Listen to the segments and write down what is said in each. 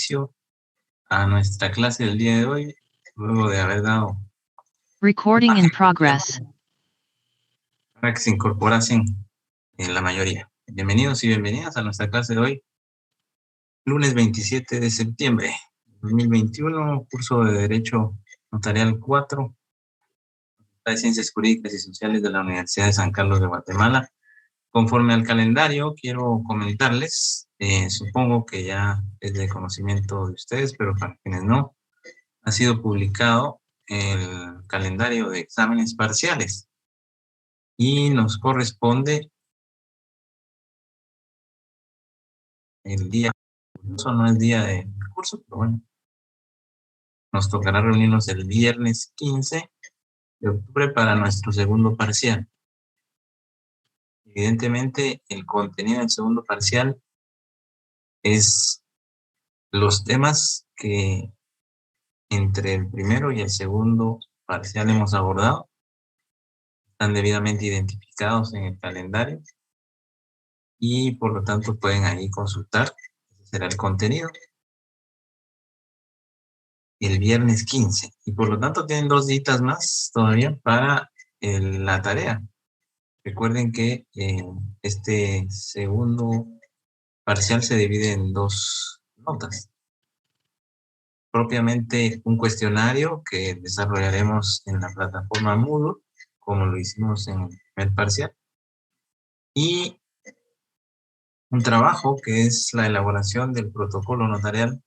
inicio a nuestra clase del día de hoy, luego de haber dado Recording in progress. para que se incorporasen en la mayoría. Bienvenidos y bienvenidas a nuestra clase de hoy, lunes 27 de septiembre de 2021, curso de Derecho Notarial 4, de Ciencias Jurídicas y Sociales de la Universidad de San Carlos de Guatemala. Conforme al calendario, quiero comentarles, supongo que ya es de conocimiento de ustedes, pero para quienes no, ha sido publicado el calendario de exámenes parciales y nos corresponde el día, eso no es día de curso, pero bueno, nos tocará reunirnos el viernes 15 de octubre para nuestro segundo parcial. Evidentemente, el contenido del segundo parcial es los temas que entre el primero y el segundo parcial hemos abordado. Están debidamente identificados en el calendario y por lo tanto pueden ahí consultar. Ese será el contenido. El viernes 15. Y por lo tanto tienen 2 días más todavía para la tarea. Recuerden que este segundo parcial se divide en 2 notas. Propiamente un cuestionario que desarrollaremos en la plataforma Moodle, como lo hicimos en el primer parcial. Y un trabajo que es la elaboración del protocolo notarial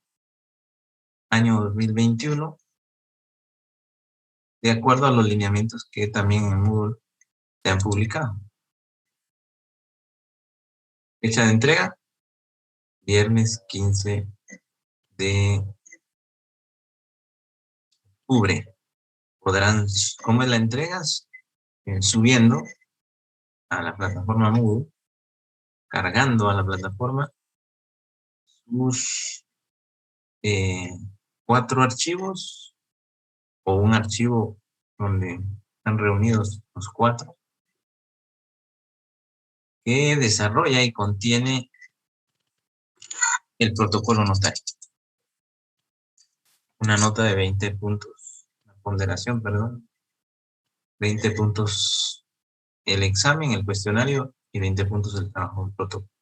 año 2021, de acuerdo a los lineamientos que también en Moodle se han publicado. Fecha de entrega, viernes 15 de octubre. Podrán, ¿cómo es la entrega? Subiendo a la plataforma Moodle, cargando a la plataforma sus 4 archivos o un archivo donde están reunidos los 4 que desarrolla y contiene el protocolo notario. Una nota de 20 puntos, una ponderación, perdón, 20 puntos el examen, el cuestionario y 20 puntos el trabajo del protocolo.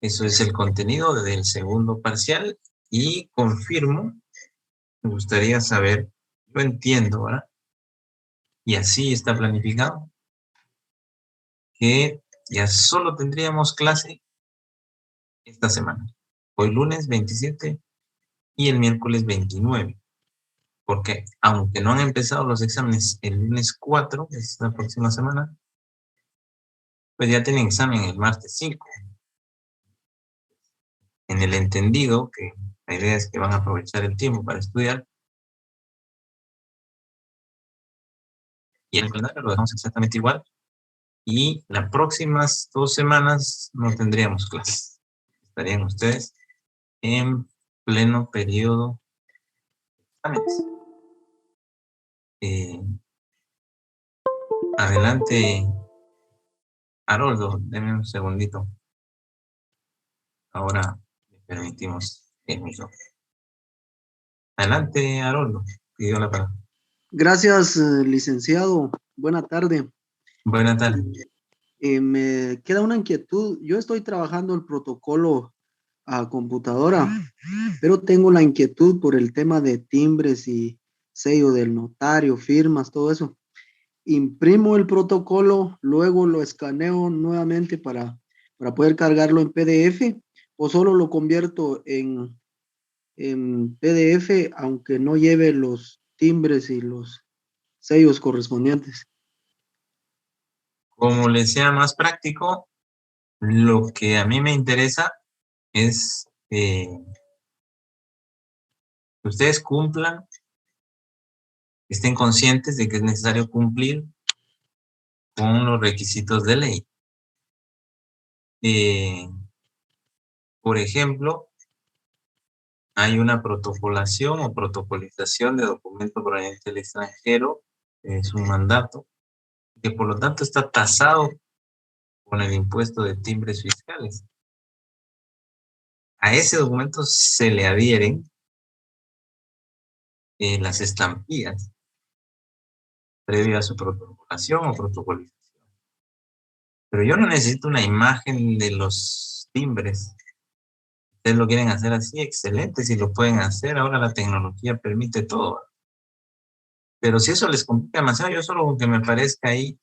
Eso es el contenido del segundo parcial y confirmo, me gustaría saber, yo entiendo, ¿verdad? Y así está planificado, que ya solo tendríamos clase esta semana. Hoy lunes 27 y el miércoles 29. Porque aunque no han empezado los exámenes el lunes 4, que es la próxima semana, pues ya tienen examen el martes 5. En el entendido que la idea es que van a aprovechar el tiempo para estudiar. Y el calendario lo dejamos exactamente igual. Y las próximas 2 semanas no tendríamos clases. Estarían ustedes en pleno periodo de exámenes. Adelante, Haroldo, denme un segundito. Ahora le permitimos el micrófono. Adelante, Haroldo, pidió la palabra. Gracias, licenciado. Buena tarde. Buenas tardes. Me queda una inquietud. Yo estoy trabajando el protocolo a computadora, pero tengo la inquietud por el tema de timbres y sello del notario, firmas, todo eso. Imprimo el protocolo, luego lo escaneo nuevamente para poder cargarlo en PDF, o solo lo convierto en PDF, aunque no lleve los timbres y los sellos correspondientes. Como les sea más práctico, lo que a mí me interesa es que ustedes cumplan, estén conscientes de que es necesario cumplir con los requisitos de ley. Por ejemplo, hay una protocolación o protocolización de documento proveniente del extranjero, es un mandato, que por lo tanto está tasado con el impuesto de timbres fiscales. A ese documento se le adhieren las estampillas previo a su protocolación o protocolización. Pero yo no necesito una imagen de los timbres. Ustedes lo quieren hacer así, excelente, si lo pueden hacer. Ahora la tecnología permite todo. Pero si eso les complica demasiado, yo solo con que me parezca ahí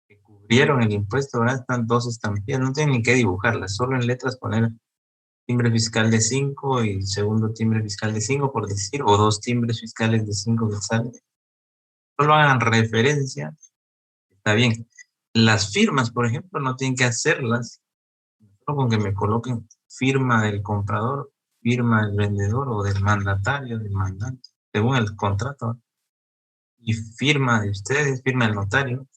que cubrieron el impuesto, ahora están 2 estampillas, no tienen ni que dibujarlas, solo en letras poner timbre fiscal de 5 y segundo timbre fiscal de 5, por decir, o 2 timbres fiscales de 5 que salen. Solo hagan referencia, está bien. Las firmas, por ejemplo, no tienen que hacerlas, solo con que me coloquen firma del comprador, firma del vendedor o del mandatario, del mandante, según el contrato, y firma de ustedes, firma del notario,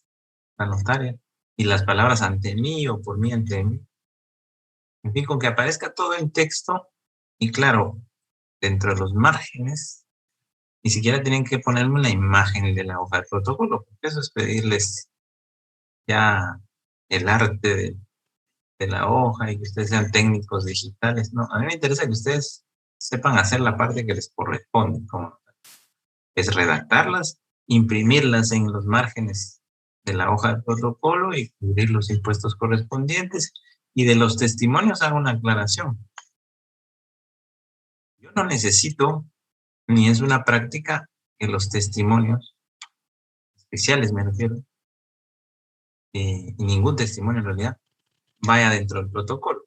la notaria, y las palabras ante mí o por mí ante mí. En fin, con que aparezca todo en texto, y claro, dentro de los márgenes, ni siquiera tienen que ponerme una imagen de la hoja de protocolo, porque eso es pedirles ya el arte de la hoja y que ustedes sean técnicos digitales. No, a mí me interesa que ustedes sepan hacer la parte que les corresponde, como es redactarlas, imprimirlas en los márgenes de la hoja de protocolo y cubrir los impuestos correspondientes. Y de los testimonios hago una aclaración. Yo no necesito, ni es una práctica, que los testimonios especiales, me refiero, y ningún testimonio en realidad, vaya dentro del protocolo.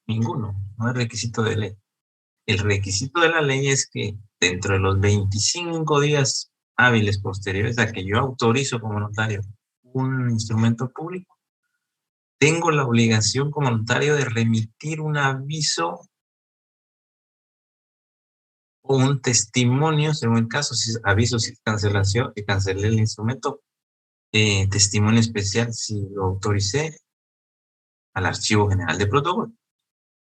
Ninguno, no es requisito de ley. El requisito de la ley es que dentro de los 25 días hábiles posteriores a que yo autorizo como notario un instrumento público, tengo la obligación como notario de remitir un aviso o un testimonio, según el caso, si es aviso, si es cancelación, que cancelé el instrumento, testimonio especial si lo autoricé al Archivo General de Protocolo.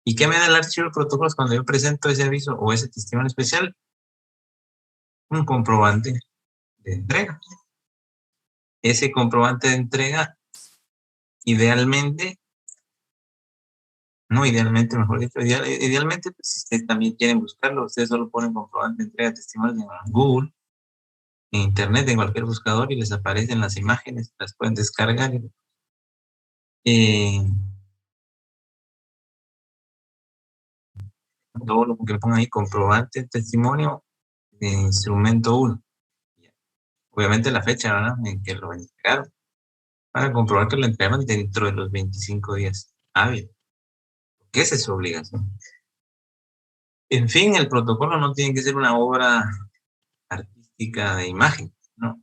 ¿Y qué me da el Archivo de Protocolos cuando yo presento ese aviso o ese testimonio especial? Un comprobante de entrega. Ese comprobante de entrega, idealmente, no idealmente, mejor dicho, idealmente, pues, si ustedes también quieren buscarlo, ustedes solo ponen comprobante de entrega de testimonios en Google, en Internet, en cualquier buscador, y les aparecen las imágenes, las pueden descargar. Todo lo que pongan ahí, comprobante, testimonio, de instrumento 1. Obviamente la fecha, ¿verdad?, en que lo entregaron, para comprobar que lo entregaron dentro de los 25 días hábiles, porque esa es su obligación. En fin, el protocolo no tiene que ser una obra artística de imagen, ¿no?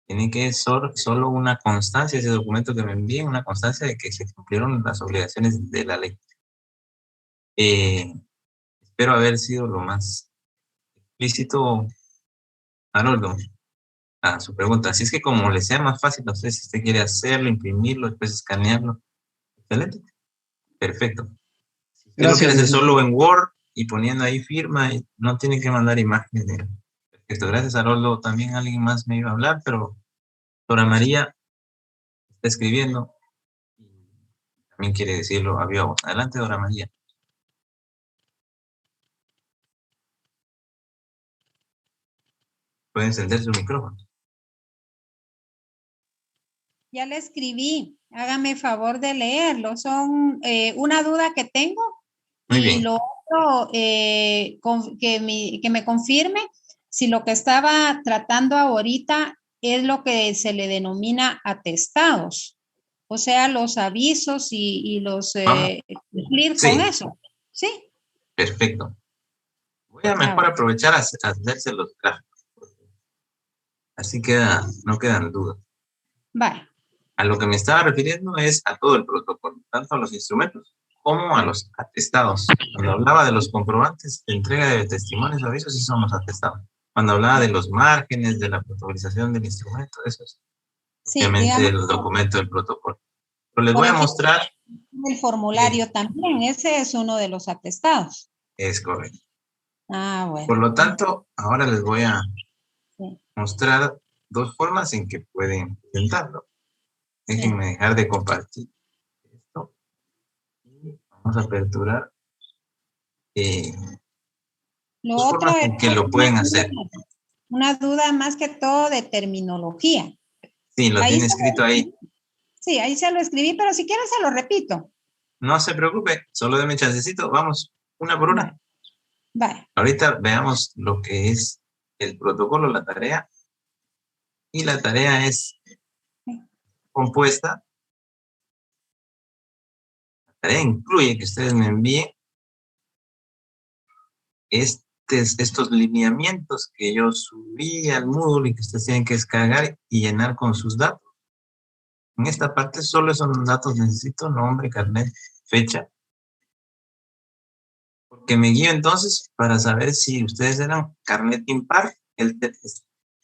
Tiene que ser solo una constancia, ese documento que me envíen, una constancia de que se cumplieron las obligaciones de la ley. Espero haber sido lo más explícito, Haroldo, a su pregunta. Así es que como le sea más fácil, no sé si usted quiere hacerlo, imprimirlo, después escanearlo. Excelente. Perfecto. Si usted lo quiere hacer solo en Word y poniendo ahí firma, no tiene que mandar imágenes. Perfecto. Gracias, Haroldo. También alguien más me iba a hablar, pero Dora María está escribiendo y también quiere decirlo a viva voz. Adelante, Dora María. Puede encender su micrófono. Ya le escribí, hágame favor de leerlo. Son una duda que tengo. Muy y bien. Lo otro, que me confirme si lo que estaba tratando ahorita es lo que se le denomina atestados. O sea, los avisos y los cumplir Sí. con eso. ¿Sí? Perfecto. Voy a mejor aprovechar a hacerse los gráficos. Así no quedan dudas. Vale. A lo que me estaba refiriendo es a todo el protocolo, tanto a los instrumentos como a los atestados. Cuando hablaba de los comprobantes de entrega de testimonios o avisos, sí son los atestados. Cuando hablaba de los márgenes, de la protocolización del instrumento, eso es obviamente el documento del protocolo. Pero les voy a mostrar. El formulario también, ese es uno de los atestados. Es correcto. Ah, bueno. Por lo tanto, ahora les voy a mostrar 2 formas en que pueden presentarlo. Déjenme dejar de compartir esto. Y vamos a aperturar Lo dos otro formas es en que lo pueden hacer. una duda más que todo de terminología. Sí, lo Ahí tiene se escrito lo- ahí. Sí, ahí se lo escribí, pero si quieres se lo repito. No se preocupe, solo deme chancecito. Vamos, una por una. Vale. Ahorita veamos lo que es el protocolo, la tarea. Y la tarea es compuesta. La tarea incluye que ustedes me envíen estos lineamientos que yo subí al Moodle y que ustedes tienen que descargar y llenar con sus datos. En esta parte solo son datos, necesito nombre, carnet, fecha. Porque me guío entonces para saber si ustedes eran carnet impar.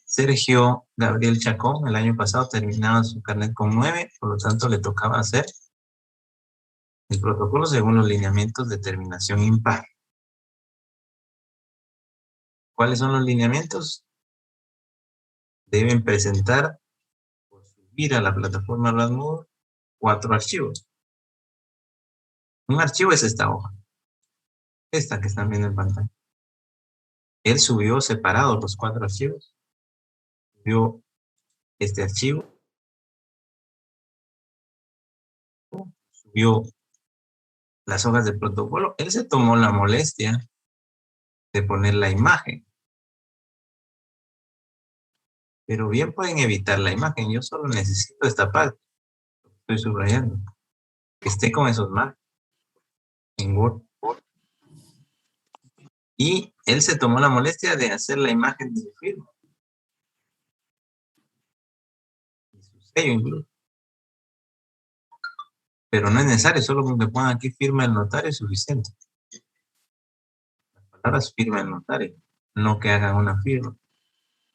Sergio Gabriel Chacón el año pasado terminaba su carnet con 9, por lo tanto le tocaba hacer el protocolo según los lineamientos de terminación impar. ¿Cuáles son los lineamientos? Deben presentar o subir a la plataforma Moodle 4 archivos. Un archivo es esta hoja, esta que están viendo en pantalla. Él subió separados los 4 archivos. Subió este archivo. Subió las hojas de protocolo. Él se tomó la molestia de poner la imagen. Pero bien pueden evitar la imagen. Yo solo necesito esta parte. Estoy subrayando. Que esté con esos marcos en Word. Y él se tomó la molestia de hacer la imagen de su firma. Y su sello incluso. Pero no es necesario, solo con que pongan aquí firma el notario es suficiente. Las palabras firma el notario, no que hagan una firma.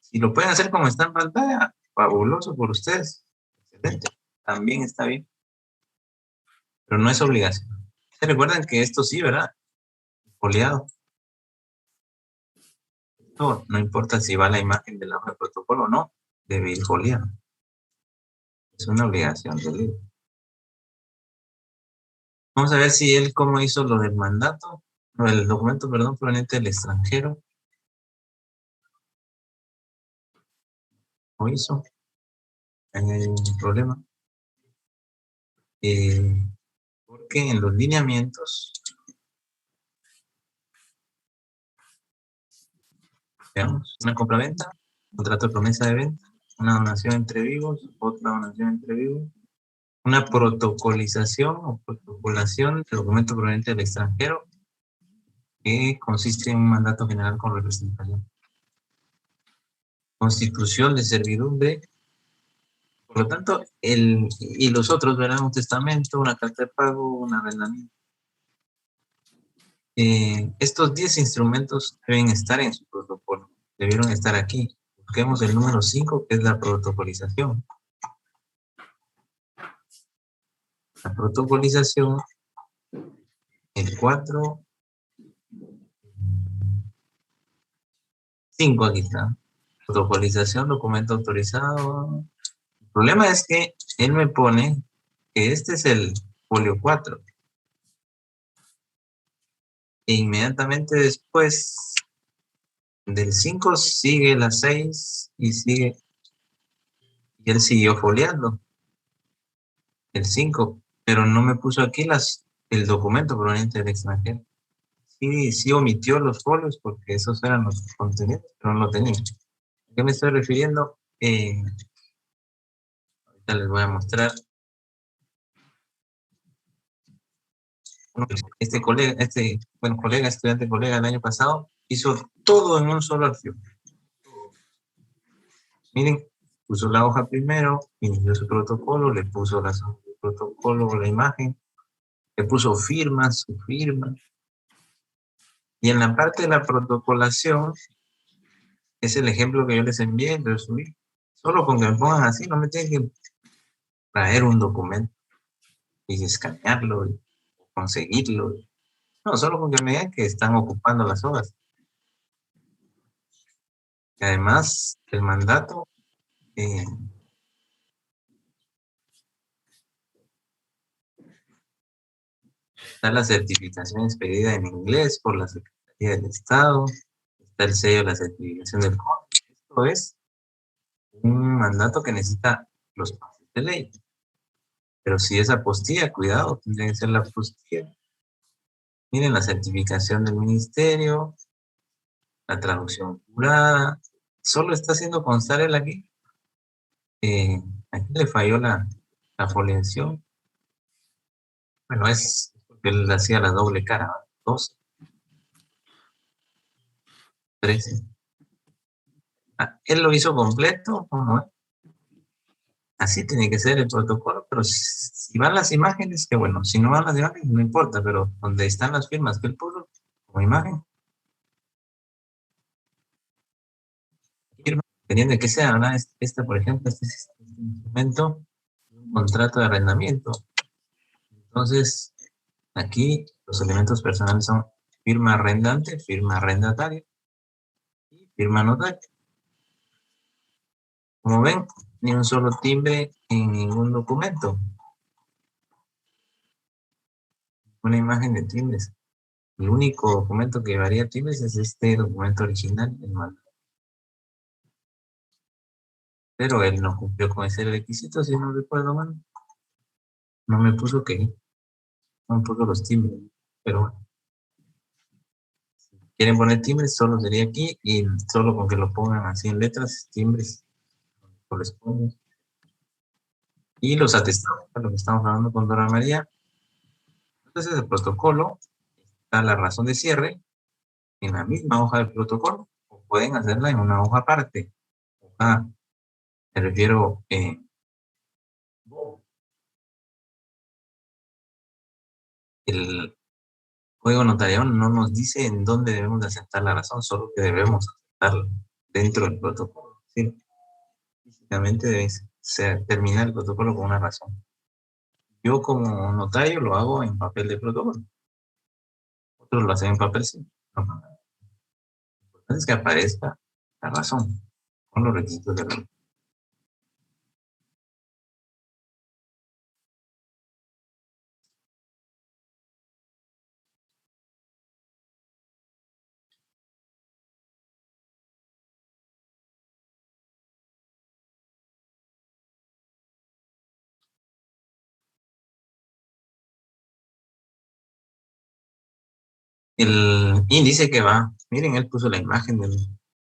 Si lo pueden hacer como está en pantalla, fabuloso por ustedes. Excelente. También está bien. Pero no es obligación. ¿Se recuerdan que esto sí, verdad? Foliado. Esto no importa si va la imagen de la hoja de protocolo o no, debe ir foliado. Es una obligación del libro. Vamos a ver si él cómo hizo lo del mandato, o el documento, perdón, proveniente del extranjero. ¿Cómo hizo? Hay un problema. Porque en los lineamientos, veamos, una compraventa, contrato de promesa de venta, una donación entre vivos, otra donación entre vivos, una protocolización o protocolación de documento proveniente del extranjero, que consiste en un mandato general con representación. Constitución de servidumbre. Por lo tanto, y los otros verán un testamento, una carta de pago, un arrendamiento. Estos 10 instrumentos deben estar en su protocolo. Debieron estar aquí. Busquemos el número 5, que es la protocolización. La protocolización, el 4, 5 aquí está. Protocolización, documento autorizado. El problema es que él me pone que este es el folio 4. E inmediatamente después del 5 sigue la 6 y sigue. Y él siguió foliando. El 5, pero no me puso aquí el documento proveniente del extranjero. Sí omitió los folios porque esos eran los contenidos, pero no lo tenía. ¿A qué me estoy refiriendo? Ahorita les voy a mostrar. Este colega, estudiante colega el año pasado, hizo todo en un solo archivo. Miren, puso la hoja primero, inició su protocolo, le puso el protocolo, la imagen, le puso firma, su firma. Y en la parte de la protocolación, es el ejemplo que yo les envié, lo subí. Solo con que me pongan así, no me tienen que traer un documento y escanearlo y conseguirlo. No, solo con que me digan que están ocupando las hojas. Y además, el mandato Está la certificación expedida en inglés por la Secretaría del Estado. Está el sello de la certificación del CON. Esto es un mandato que necesita los pasos de ley. Pero si es apostilla, cuidado, tendría que ser la apostilla. Miren la certificación del ministerio, la traducción jurada. Solo está haciendo constar él aquí. Aquí le falló la foliación. Bueno, es porque él hacía la doble cara, ¿no? 12, 13. Él lo hizo completo, ¿cómo es? Así tiene que ser el protocolo, pero si van las imágenes, qué bueno. Si no van las imágenes, no importa, pero donde están las firmas que él puso como imagen, firma, dependiendo de qué sea, ¿verdad? Esta, por ejemplo, este es un instrumento, un contrato de arrendamiento. Entonces, aquí los elementos personales son firma arrendante, firma arrendatario y firma notario. Como ven, ni un solo timbre en ningún documento. Una imagen de timbres. El único documento que llevaría timbres es este documento original, el mandato. Pero él no cumplió con ese requisito, si no recuerdo mal. No me puso que, no me puso los timbres. Pero bueno, si quieren poner timbres, solo sería aquí y solo con que lo pongan así en letras, timbres corresponden. Y los atestados, a lo que estamos hablando con Dora María. Entonces el protocolo, está la razón de cierre en la misma hoja del protocolo, o pueden hacerla en una hoja aparte. Hoja, me refiero, el código notarial no nos dice en dónde debemos de aceptar la razón, solo que debemos aceptarla dentro del protocolo. ¿Sí? Físicamente debe terminar el protocolo con una razón. Yo como notario lo hago en papel de protocolo. Otros lo hacen en papel sí. Lo importante es que aparezca la razón con los requisitos de la ley. El índice que va, miren, él puso la imagen del,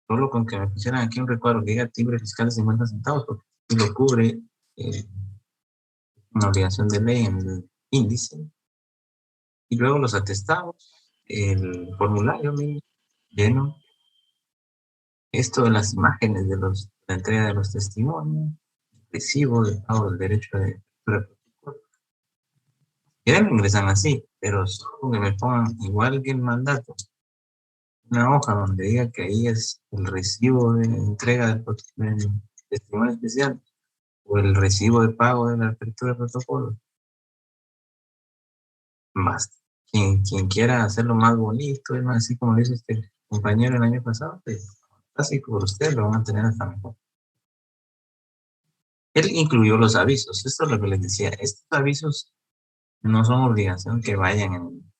solo con que me pusieran aquí un recuadro que diga timbre fiscal de 50 centavos, porque lo cubre una obligación de ley en el índice. Y luego los atestados, el formulario lleno, esto de las imágenes de la entrega de los testimonios, el recibo de pago del derecho de protocolo. Ya lo ingresan así, pero solo que me pongan igual que el mandato, una hoja donde diga que ahí es el recibo de entrega del testimonio especial o el recibo de pago de la apertura de protocolo. Más. Quien quiera hacerlo más bonito, así como lo hizo este compañero el año pasado, pues así por usted lo van a tener hasta mejor. Él incluyó los avisos, esto es lo que les decía, estos avisos no son obligación que vayan en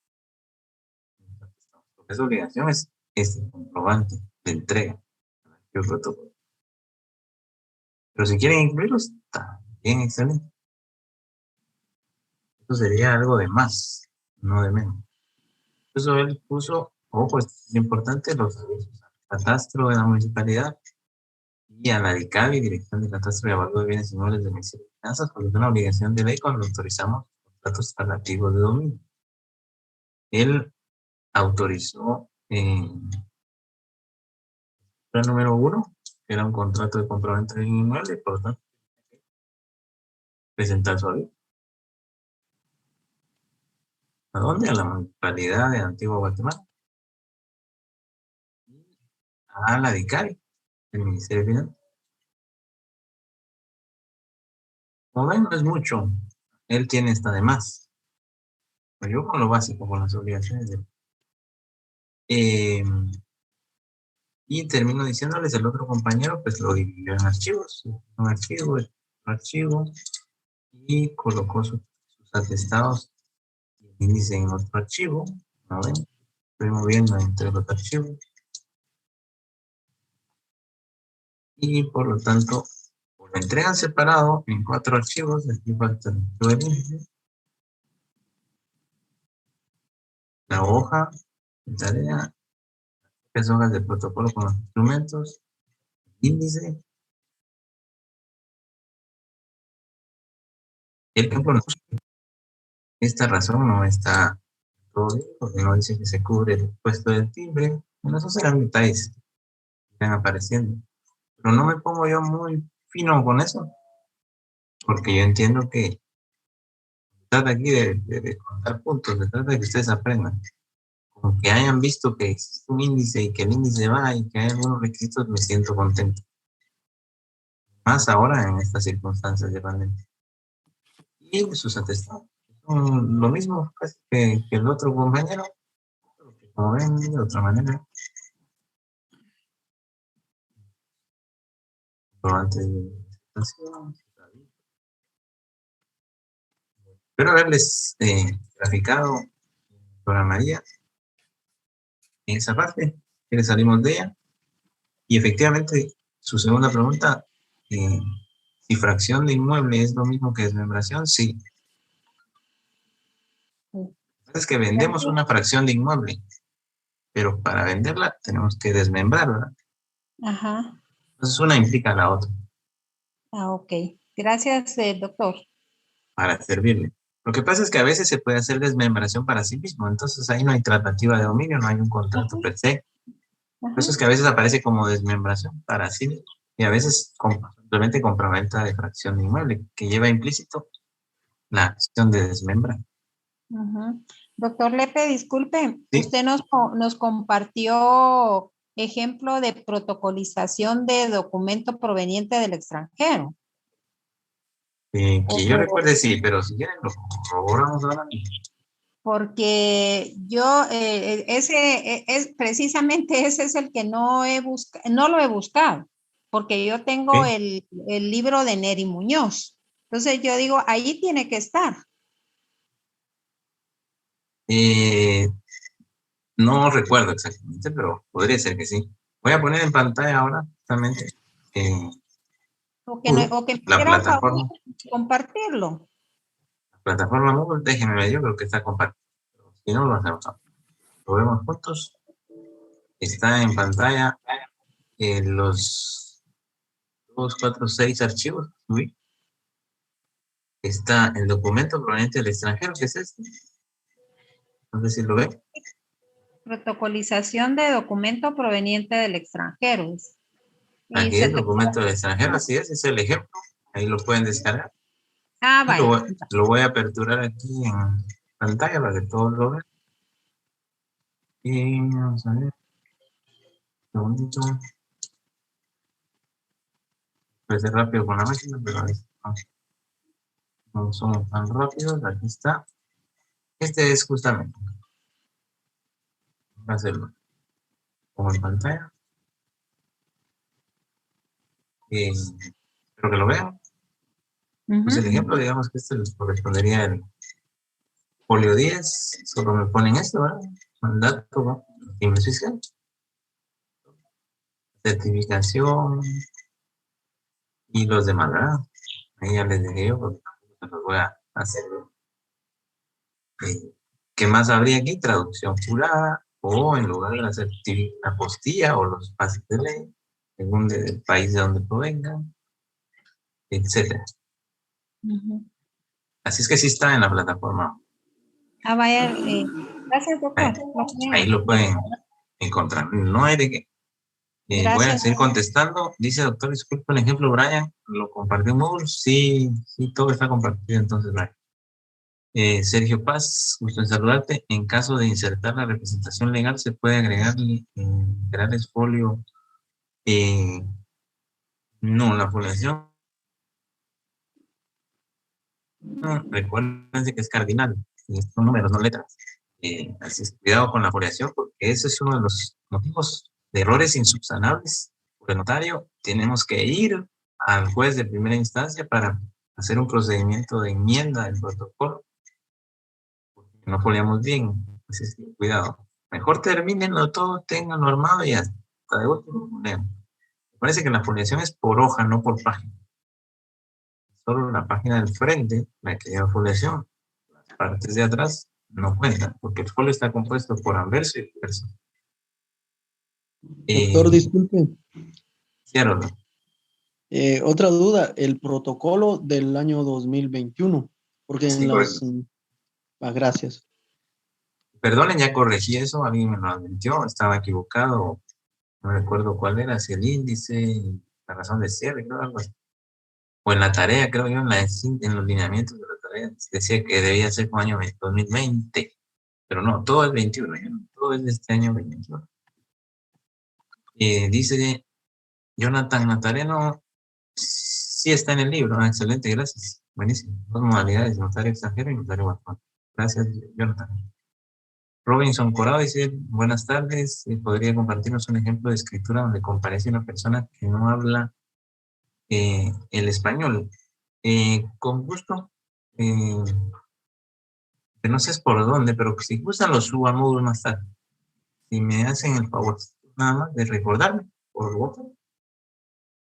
lo que es obligación es este comprobante de entrega del protocolo. Pero si quieren incluirlos, está bien, excelente. Eso sería algo de más, no de menos. Eso él puso, ojo, esto es importante, los avisos al catastro de la municipalidad y a la DICABI, Dirección de Catastro y Avalúo de Bienes Inmuebles del Ministerio de Finanzas, porque es una obligación de ley cuando autorizamos contratos relativos de dominio. Él autorizó el número 1, que era un contrato de compraventa de un inmueble, por lo tanto, presentar su aviso. ¿A dónde? A la municipalidad de Antigua Guatemala. A la DICABI, el Ministerio de Finanzas. Como ven, no es mucho. Él tiene esta de más. Pero yo con lo básico, con las obligaciones de y termino diciéndoles, el otro compañero pues lo dividió en archivos, un archivo, y colocó sus atestados índice en otro archivo. ¿No ven? Estoy moviendo entre los archivos. Y por lo tanto, por la entrega separado en 4 archivos, aquí falta el archivo del índice, la hoja de tarea, las hojas de protocolo con los instrumentos, índice. El campo no, esta razón no está todo bien, porque no dice que se cubre el puesto del timbre. Bueno, esos serán detalles que irán apareciendo. Pero no me pongo yo muy fino con eso, porque yo entiendo que se trata aquí de contar puntos, se trata de que ustedes aprendan. Como que hayan visto que existe un índice y que el índice va y que hay algunos requisitos, me siento contento. Más ahora en estas circunstancias de pandemia. Y sus atestados son lo mismo casi que el otro compañero, como ven, de otra manera. Pero antes de espero haberles graficado, programaría en esa parte, que salimos de ella. Y efectivamente, su segunda pregunta, si fracción de inmueble es lo mismo que desmembración, sí. Es que vendemos una fracción de inmueble, pero para venderla tenemos que desmembrarla. Ajá. Entonces una implica a la otra. Ah, ok. Gracias, doctor. Para servirle. Lo que pasa es que a veces se puede hacer desmembración para sí mismo, entonces ahí no hay tratativa de dominio, no hay un contrato per se. Por eso es que a veces aparece como desmembración para sí mismo, y a veces simplemente compraventa de fracción de inmueble, que lleva implícito la acción de desmembrar. Doctor Lepe, disculpe, ¿Sí? usted nos compartió ejemplo de protocolización de documento proveniente del extranjero. Que yo recuerde sí, pero si quieren lo corroboramos ahora mismo. Porque yo, precisamente ese es el que no lo he buscado, porque yo tengo el libro de Neri Muñoz. Entonces yo digo, ahí tiene que estar. No recuerdo exactamente, pero podría ser que sí. Voy a poner en pantalla ahora justamente O que me la hiciera plataforma. favor de compartirlo. La plataforma Google, déjenme ver, yo creo que está compartido. Si no, lo hacemos. Lo vemos juntos. Está en pantalla los 2, 4, 6 archivos. ¿Sí? Está el documento proveniente del extranjero, que es este. No sé si lo ven. Protocolización de documento proveniente del extranjero. Aquí es documento del extranjero, así es el ejemplo. Ahí lo pueden descargar. Ah, vaya. Lo voy a aperturar aquí en pantalla para que todos lo vean. Y vamos a ver. Qué bonito. Puede ser rápido con la máquina, pero ahí no somos tan rápidos. Aquí está. Este es justamente. Voy a hacerlo como en pantalla. Espero que lo vean. Pues el ejemplo, digamos que este les correspondería el folio 10. Solo me ponen esto, ¿verdad? Mandato, ¿no? Timbre fiscal. Certificación. Y los demás, ¿verdad? Ahí ya les dejé yo, porque los voy a hacer. ¿Qué más habría aquí? Traducción jurada, o en lugar de la apostilla o los pases de ley, según el país de donde provengan, etc. Así es que sí está en la plataforma. Ah, vaya. Gracias, doctor. Ahí lo pueden encontrar. No hay de qué. Voy a seguir contestando. Dice, doctor, disculpe el ejemplo, Brian, ¿lo compartió en Moodle? Sí, todo está compartido, entonces, Brian. Sergio Paz, gusto en saludarte. En caso de insertar la representación legal, ¿se puede agregarle el folio? No, la foliación. Recuérdense que es cardinal. Son números, no letras. Así es, cuidado con la foliación, porque ese es uno de los motivos de errores insubsanables. Por el notario, tenemos que ir al juez de primera instancia para hacer un procedimiento de enmienda del protocolo. no foliamos bien. Entonces, cuidado. Mejor termínenlo todo, tenganlo armado y hasta de último foleamos. Me parece que la foliación es por hoja, no por página. Solo la página del frente, la que lleva foliación. Las partes de atrás no cuentan, porque el folio está compuesto por anverso y reverso. Doctor, disculpe. ¿Sí, Haroldo? Otra duda, el protocolo del año 2021, porque Sí, en correcto. gracias. Perdonen, ya corregí eso, alguien me lo advirtió, estaba equivocado, no recuerdo cuál era, si el índice, la razón de cierre, creo, algo así. O en la tarea, creo yo, en los lineamientos de la tarea, decía que debía ser con año 2020, pero no, todo es 21, todo es de este año 21. Dice Jonathan Natareno, sí está en el libro, excelente, gracias, buenísimo. Dos modalidades, notario extranjero y notario guapo. Gracias, Jonathan. Robinson Corado dice, buenas tardes, ¿podría compartirnos un ejemplo de escritura donde comparece una persona que no habla el español? Con gusto, que no sé por dónde, pero si gustan lo subo al módulo más tarde. Si me hacen el favor, nada más de recordarme, por WhatsApp,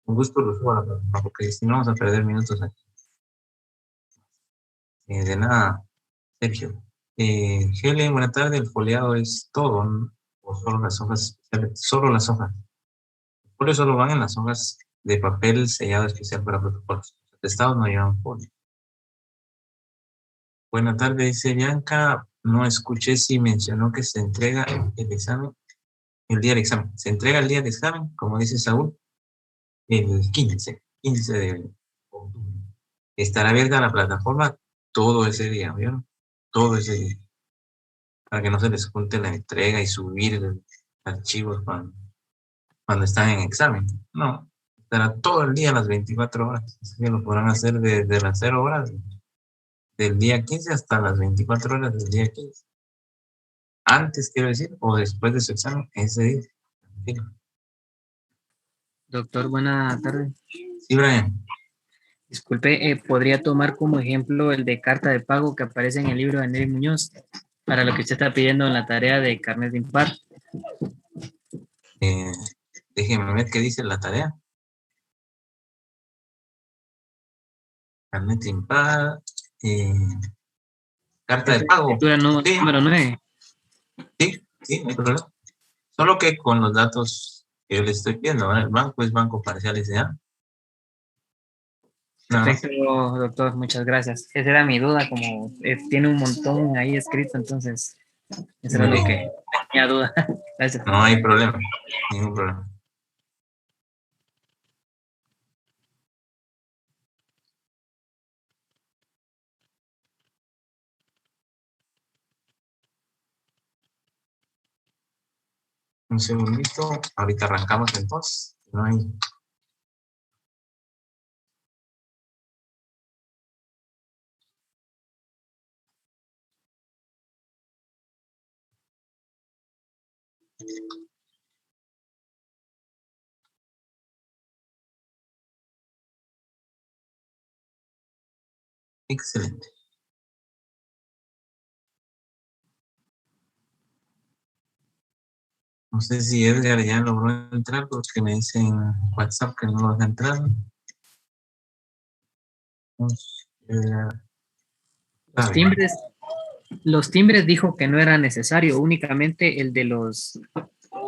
con gusto lo subo a la plataforma, porque si no vamos a perder minutos aquí. De nada, Sergio. Helen, buena tarde, el foliado es todo, ¿no? O solo las hojas, solo las hojas. Por eso solo van en las hojas de papel sellado especial para protocolos. Los atestados no llevan folio. Buenas tardes, dice Bianca. No escuché si mencionó que se entrega el examen, el día del examen. Se entrega el día del examen, como dice Saúl, el 15 de octubre. Estará abierta la plataforma todo ese día, ¿vieron? Todo ese día. Para que no se les junte la entrega y subir archivos cuando están en examen. No, estará todo el día, las 24 horas. Así que lo podrán hacer desde las 0 horas del día 15 hasta las 24 horas del día 15. Antes, quiero decir, o después de su examen, ese día. Tranquilo. Doctor, buena tarde. Sí, Brian. Disculpe, ¿podría tomar como ejemplo el de carta de pago que aparece en el libro de Nelly Muñoz para lo que usted está pidiendo en la tarea de carnet de impar? Déjeme ver qué dice la tarea. Carnet impar. Carta de pago. Lectura Sí, número 9. sí, no hay problema. Solo que con los datos que yo le estoy pidiendo, ¿verdad? El banco es banco parcial S.A. Perfecto, doctor, muchas gracias. Esa era mi duda, como tiene un montón ahí escrito, entonces, eso era lo que tenía duda. Gracias. No hay problema, ningún problema. Un segundito, ahorita arrancamos entonces. No hay. Excelente. No sé si Edgar ya logró entrar porque me dicen en WhatsApp que no lo deja entrar. Los timbres dijo que no era necesario, únicamente el de los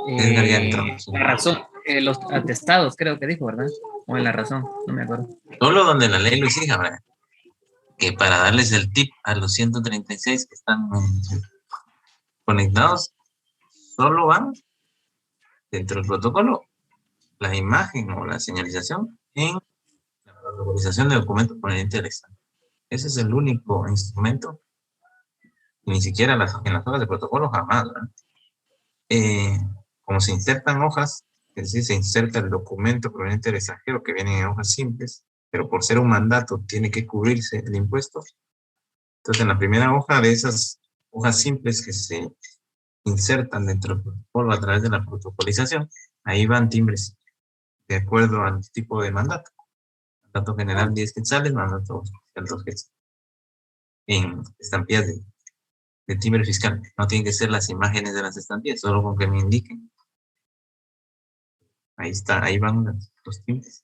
Edgar ya entró. Sí. la razón, los atestados, creo que dijo, ¿verdad? O en la razón, no me acuerdo. Solo donde la ley lo exija, ¿verdad? Que para darles el tip a los 136 que están conectados, solo van dentro del protocolo la imagen o la señalización en la protocolización de documentos provenientes del examen. Ese es el único instrumento, y ni siquiera en las hojas de protocolo jamás, ¿verdad? Como se insertan hojas, es decir, se inserta el documento proveniente del extranjero que vienen en hojas simples, pero por ser un mandato tiene que cubrirse el impuesto. Entonces, en la primera hoja de esas hojas simples que se insertan dentro del protocolo a través de la protocolización, ahí van timbres de acuerdo al tipo de mandato. Mandato general 10 quetzales, mandato especial 2 quetzales. En estampillas de timbre fiscal. No tienen que ser las imágenes de las estampillas, solo con que me indiquen. Ahí está, ahí van los timbres.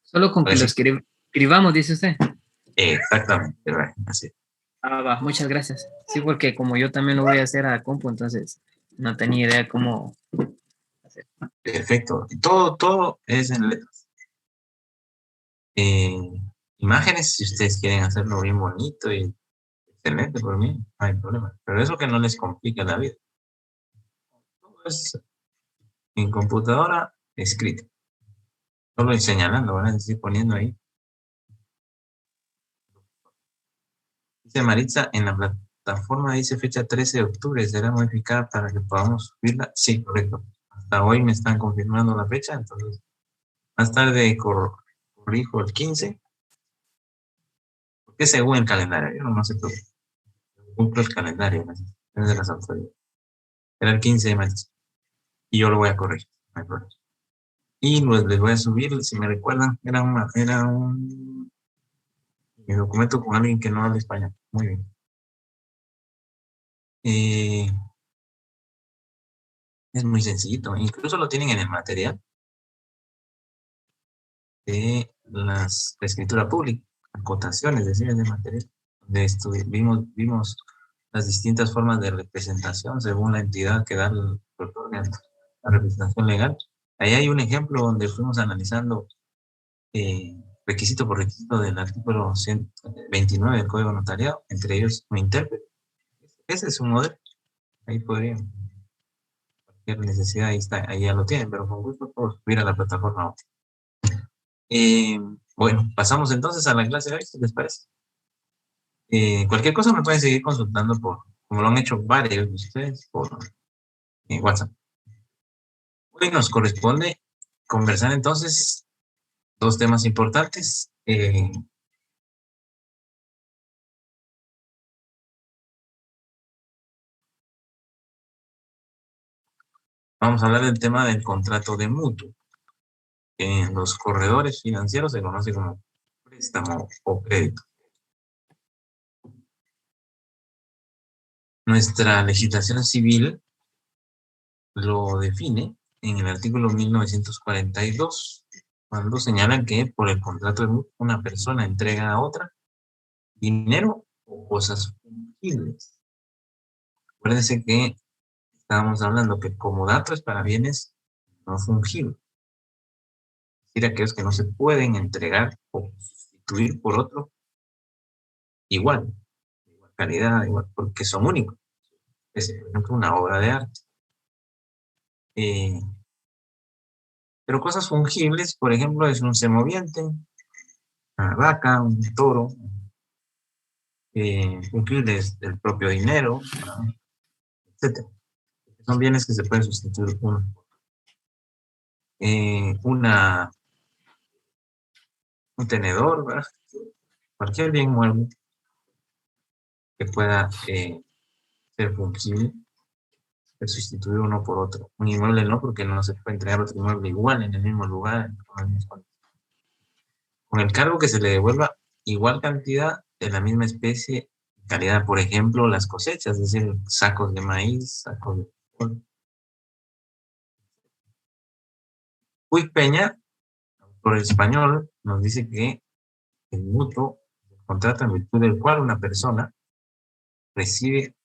Solo con que Ahora lo sí. escribamos, dice usted. Exactamente, así. Ah, va, muchas gracias. Sí, porque como yo también lo voy a hacer a compu, entonces no tenía idea cómo hacer. Perfecto. Todo es en letras. Imágenes, si ustedes quieren hacerlo bien bonito y excelente, por mí, no hay problema. Pero eso que no les complica la vida. Todo es en computadora escrito. Solo señalando, van a decir poniendo ahí. Dice Maritza, en la plataforma dice fecha 13 de octubre, ¿será modificada para que podamos subirla? Sí, correcto. Hasta hoy me están confirmando la fecha, entonces más tarde corrijo el 15. Porque según el calendario, yo no sé todo. Cumplo el calendario, es de las autoridades. Era el 15 de marzo. Y yo lo voy a corregir, no hay problema. Y pues les voy a subir, si me recuerdan, era un documento con alguien que no habla español. Muy bien. Es muy sencillito. Incluso lo tienen en el material de la escritura pública, acotaciones, decía, de material, donde vimos las distintas formas de representación según la entidad que da la representación legal. Ahí hay un ejemplo donde fuimos analizando requisito por requisito del artículo 129 del Código Notariado, entre ellos un intérprete. Ese es un modelo. Ahí podrían, cualquier necesidad, ahí está, ahí ya lo tienen, pero con gusto puedo subir a la plataforma. Bueno, pasamos entonces a la clase de hoy, ¿les parece? Cualquier cosa me pueden seguir consultando como lo han hecho varios de ustedes, por WhatsApp. Hoy nos corresponde conversar entonces dos temas importantes. Vamos a hablar del tema del contrato de mutuo, que en los corredores financieros se conoce como préstamo o crédito. Nuestra legislación civil lo define en el artículo 1942, cuando señalan que por el contrato de mutuo una persona entrega a otra dinero o cosas fungibles. Acuérdense que estábamos hablando que como dato es para bienes no fungibles. Es decir, aquellos que no se pueden entregar o sustituir por otro igual calidad, igual, porque son únicos. Es, por ejemplo, una obra de arte. Pero cosas fungibles, por ejemplo, es un semoviente, una vaca, un toro, fungibles del propio dinero, etc. Son bienes que se pueden sustituir uno por otro. Un tenedor, ¿verdad? Cualquier bien mueble que pueda ser fungible, ser sustituir uno por otro. Un inmueble no, porque no se puede entregar otro inmueble igual en el mismo lugar, con el cargo que se le devuelva igual cantidad de la misma especie, calidad, por ejemplo, las cosechas, es decir, sacos de maíz, sacos de frijol. Puig Peña, por el español, nos dice que el mutuo es el contrato en virtud del cual una persona recibe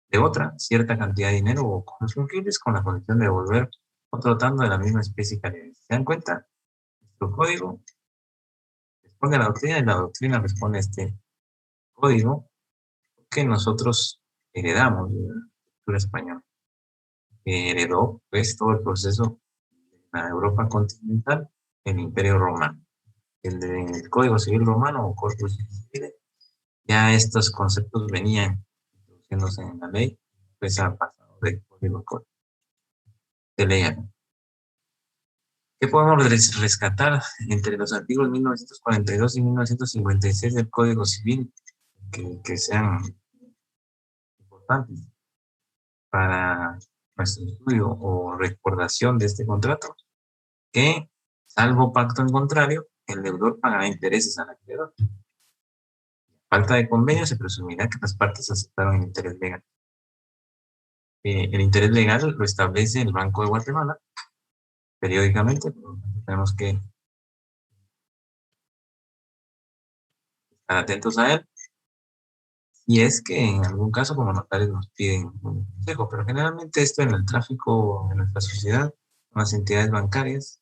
de otra cierta cantidad de dinero o cosas fungibles con la condición de devolver otro tanto de la misma especie y calidad. ¿Se dan cuenta? Nuestro código responde a la doctrina y la doctrina responde a este código que nosotros heredamos de la cultura española, que heredó pues todo el proceso de la Europa continental, el Imperio Romano. El Código Civil Romano o Corpus Civil, ya estos conceptos venían introduciéndose en la ley, pues ha pasado de código a código, de ley a ley. ¿Qué podemos rescatar entre los artículos 1942 y 1956 del Código Civil que sean importantes para nuestro estudio o recordación de este contrato? Que, salvo pacto en contrario, el deudor pagará intereses al acreedor. falta de convenio, se presumirá que las partes aceptaron el interés legal. El interés legal lo establece el Banco de Guatemala periódicamente. Tenemos que estar atentos a él. Y es que en algún caso como notarios nos piden un consejo, pero generalmente esto en el tráfico de nuestra sociedad, con las entidades bancarias,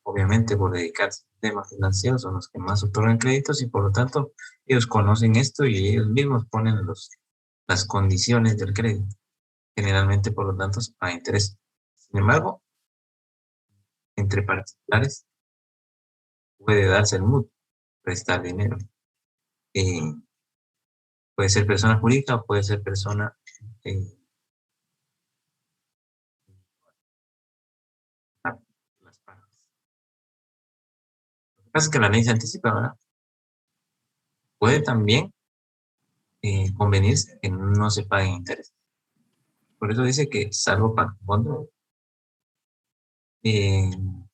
obviamente por dedicarse a temas financieros son los que más otorgan créditos y por lo tanto ellos conocen esto y ellos mismos ponen las condiciones del crédito, generalmente por lo tanto a interés. Sin embargo, entre particulares puede darse el mutuo, prestar dinero. Puede ser persona jurídica o puede ser persona las partes. Lo que pasa es que la ley se anticipa, ¿verdad? Puede también convenirse que no se paguen intereses. Por eso dice que salvo para fondo. En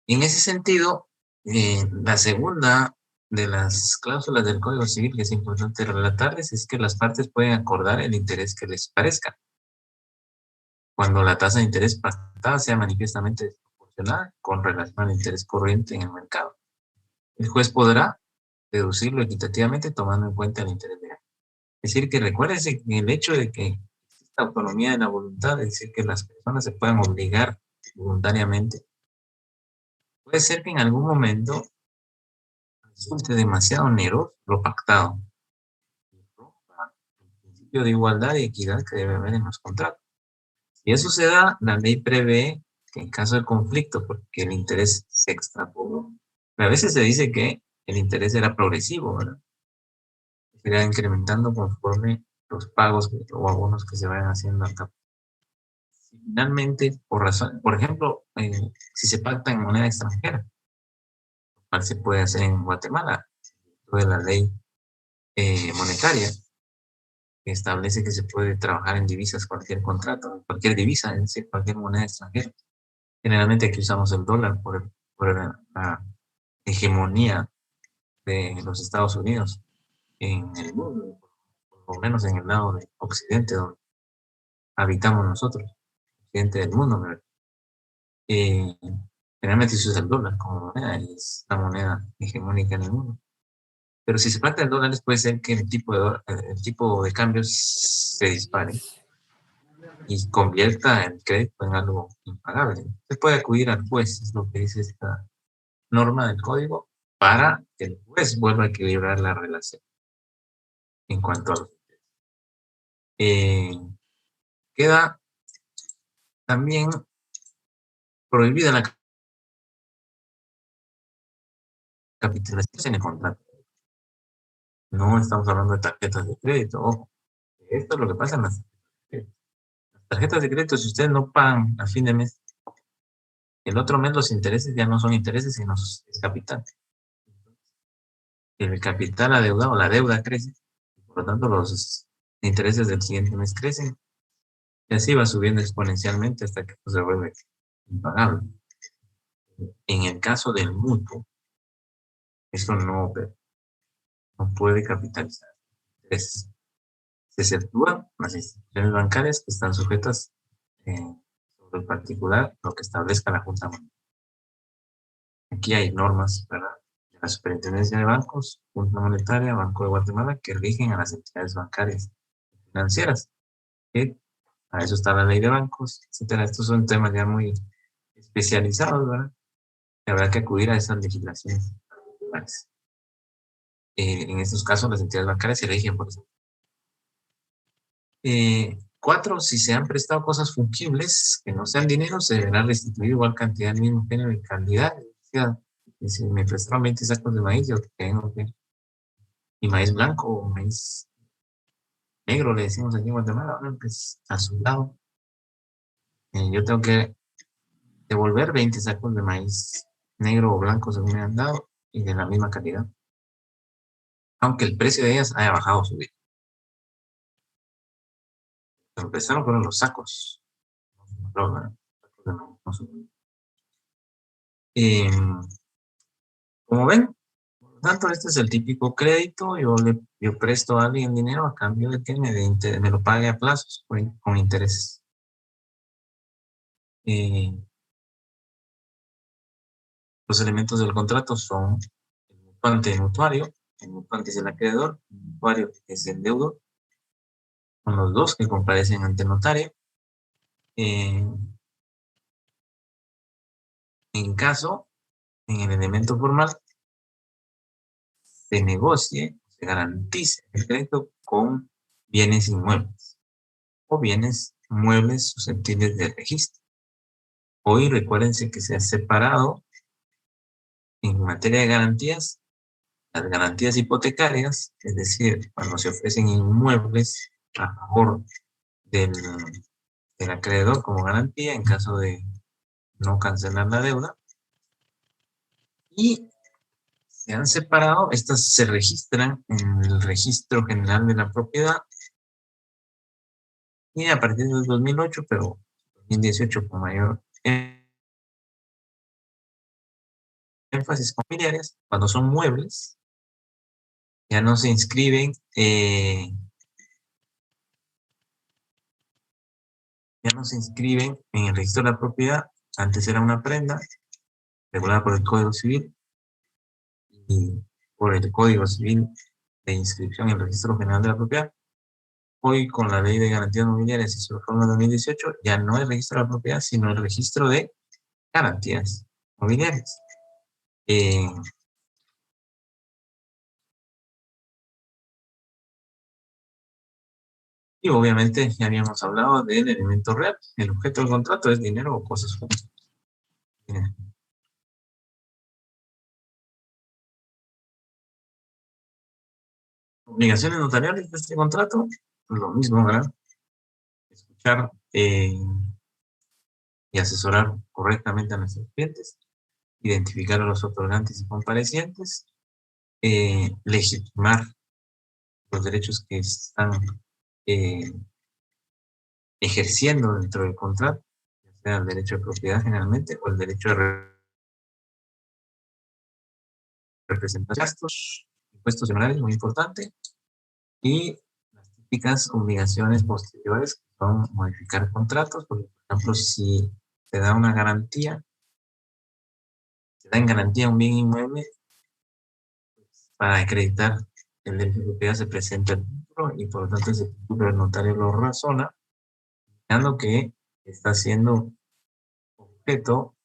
ese sentido, la segunda de las cláusulas del Código Civil que es importante relatarles es que las partes pueden acordar el interés que les parezca, cuando la tasa de interés pactada sea manifiestamente desproporcionada con relación al interés corriente en el mercado. El juez podrá deducirlo equitativamente tomando en cuenta el interés legal. Es decir, que recuérdense que el hecho de que exista autonomía de la voluntad, es decir, que las personas se puedan obligar voluntariamente, puede ser que en algún momento resulte demasiado oneroso lo pactado. El principio de igualdad y equidad que debe haber en los contratos. Si eso se da, la ley prevé que en caso de conflicto, porque el interés se extrapoló, a veces se dice que el interés era progresivo, ¿verdad? Se irá incrementando conforme los pagos o abonos que se vayan haciendo acá. Finalmente, por ejemplo, si se pacta en moneda extranjera, lo cual se puede hacer en Guatemala, de la ley monetaria, que establece que se puede trabajar en divisas, cualquier contrato, cualquier divisa, es decir, cualquier moneda extranjera. Generalmente aquí usamos el dólar por la hegemonía de los Estados Unidos en el mundo, por lo menos en el lado de Occidente, donde habitamos nosotros, Occidente del mundo. Generalmente se usa el dólar como moneda y es la moneda hegemónica en el mundo. Pero si se trata de dólares, puede ser que el tipo de cambios se dispare y convierta el crédito en algo impagable. Se puede acudir al juez, es lo que dice esta norma del código, para que el juez vuelva a equilibrar la relación en cuanto a los intereses. Queda también prohibida la capitalización en el contrato. No estamos hablando de tarjetas de crédito, ojo. Esto es lo que pasa en las tarjetas de crédito. Si ustedes no pagan a fin de mes, el otro mes los intereses ya no son intereses, sino es capital. El capital adeudado, la deuda crece, por lo tanto los intereses del siguiente mes crecen, y así va subiendo exponencialmente hasta que se vuelve impagable. En el caso del mutuo, esto no puede capitalizar. Se exceptúan las instituciones bancarias que están sujetas sobre el particular lo que establezca la Junta Monetaria. Aquí hay normas, ¿verdad?, de la Superintendencia de Bancos, Junta Monetaria, Banco de Guatemala, que rigen a las entidades bancarias financieras. A eso está la ley de bancos, etcétera. Estos son temas ya muy especializados, ¿verdad? Y habrá que acudir a esas legislaciones particulares. En estos casos, las entidades bancarias se rigen por eso. 4. Si se han prestado cosas fungibles que no sean dinero, se deberá restituir igual cantidad del mismo género y calidad. O sea, si me prestaron 20 sacos de maíz, yo tengo que... Y maíz blanco o maíz negro, le decimos aquí en Guatemala, pues azulado. Yo tengo que devolver 20 sacos de maíz negro o blanco según me han dado y de la misma calidad, aunque el precio de ellas haya bajado o subido. Pero empezaron con los sacos. Como ven, Por tanto, este es el típico crédito. Yo presto a alguien dinero a cambio de que me lo pague a plazos con intereses. Los elementos del contrato son el mutuante y el mutuario. El mutuante es el acreedor, el mutuario es el deudor. Son los dos que comparecen ante el notario. En caso, en el elemento formal, se negocie, se garantice el crédito con bienes inmuebles o bienes muebles susceptibles de registro. Hoy recuérdense que se ha separado en materia de garantías, las garantías hipotecarias, es decir, cuando se ofrecen inmuebles a favor del acreedor como garantía en caso de no cancelar la deuda. Y se han separado, estas se registran en el Registro General de la Propiedad y a partir del 2008, pero 2018 con mayor énfasis familiares, cuando son muebles, ya no se inscriben, en el registro de la propiedad. Antes era una prenda regulada por el Código Civil y por el Código Civil de inscripción en el Registro General de la Propiedad. Hoy, con la Ley de Garantías Mobiliarias y su reforma 2018, ya no es registro de la propiedad, sino el registro de garantías mobiliarias. Y obviamente ya habíamos hablado del elemento real. El objeto del contrato es dinero o cosas fungibles. Obligaciones notariales de este contrato, lo mismo, ¿verdad? Escuchar y asesorar correctamente a nuestros clientes, identificar a los otorgantes y comparecientes, legitimar los derechos que están ejerciendo dentro del contrato, ya sea el derecho de propiedad generalmente o el derecho de representar gastos, impuestos generales, muy importante, y las típicas obligaciones posteriores que son modificar contratos, porque, por ejemplo, si se da una garantía, se da en garantía un bien inmueble, pues, para acreditar el derecho de propiedad se presenta el título y por lo tanto ese título el notario lo razona, indicando que está siendo objeto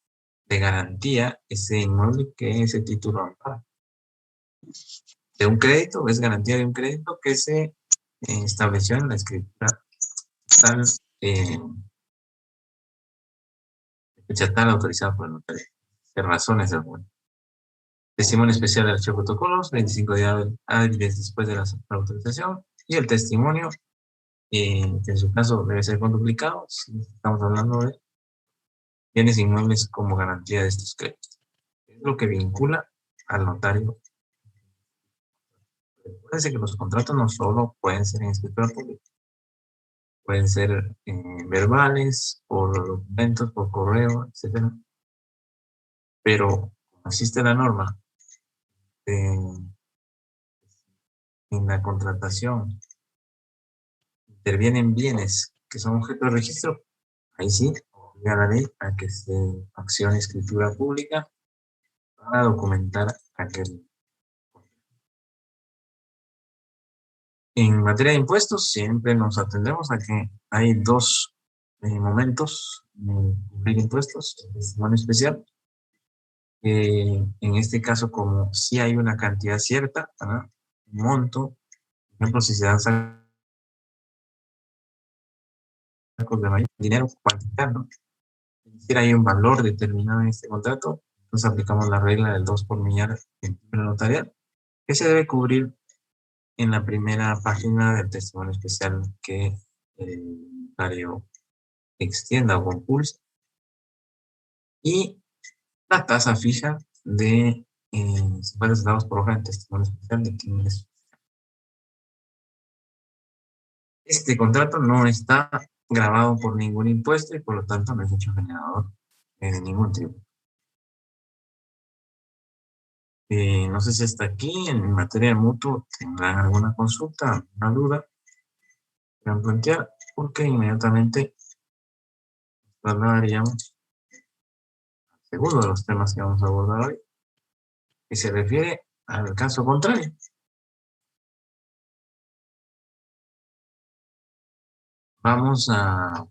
de garantía ese inmueble que ese título ampara. De un crédito, es garantía de un crédito que se estableció en la escritura tal, fecha tal autorizada por el notario. Se razona ese argumento. Testimonio especial del archivo de protocolos, 25 días hábiles después de la autorización, y el testimonio, que en su caso debe ser con duplicado, si estamos hablando de bienes inmuebles como garantía de estos créditos. Es lo que vincula al notario. Recuerden que los contratos no solo pueden ser en escritura pública, pueden ser verbales, por documentos, por correo, etc. Pero como existe la norma en la contratación, intervienen bienes que son objeto de registro, ahí sí, obliga a la ley a que se accione escritura pública para documentar aquel. En materia de impuestos, siempre nos atendemos a que hay dos momentos en cubrir impuestos: el testimonio especial, en este caso, como si hay una cantidad cierta, ¿verdad? Un monto, por ejemplo, si se dan sacos de mayor dinero, cuantificar, ¿no? Es decir, hay un valor determinado en este contrato, entonces aplicamos la regla del 2 por millar en título notarial, que se debe cubrir en la primera página del testimonio especial que el notario extienda o compulse, y la tasa fija de 50 centavos por hoja de testimonio especial de quienes. Este contrato no está grabado por ningún impuesto y por lo tanto no es hecho generador de ningún tributo. No sé si hasta aquí en materia de mutuo tendrán alguna consulta, alguna duda que quieran plantear, porque inmediatamente trasladaríamos al segundo de los temas que vamos a abordar hoy, que se refiere al caso contrario. Vamos a,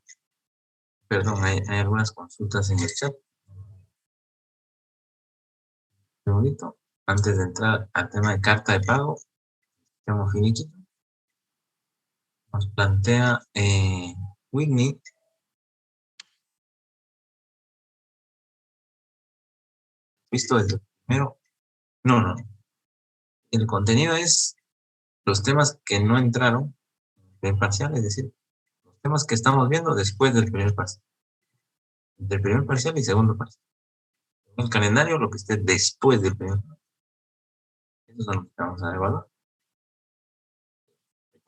perdón, hay algunas consultas en el chat. Qué bonito. Antes de entrar al tema de carta de pago, estamos finiquito. Nos plantea Whitney. ¿Visto desde el primero? No. El contenido es los temas que no entraron en parcial, es decir, los temas que estamos viendo después del primer parcial. Del primer parcial y segundo parcial. En el calendario, lo que esté después del primer parcial. Eso es lo que vamos a evaluar.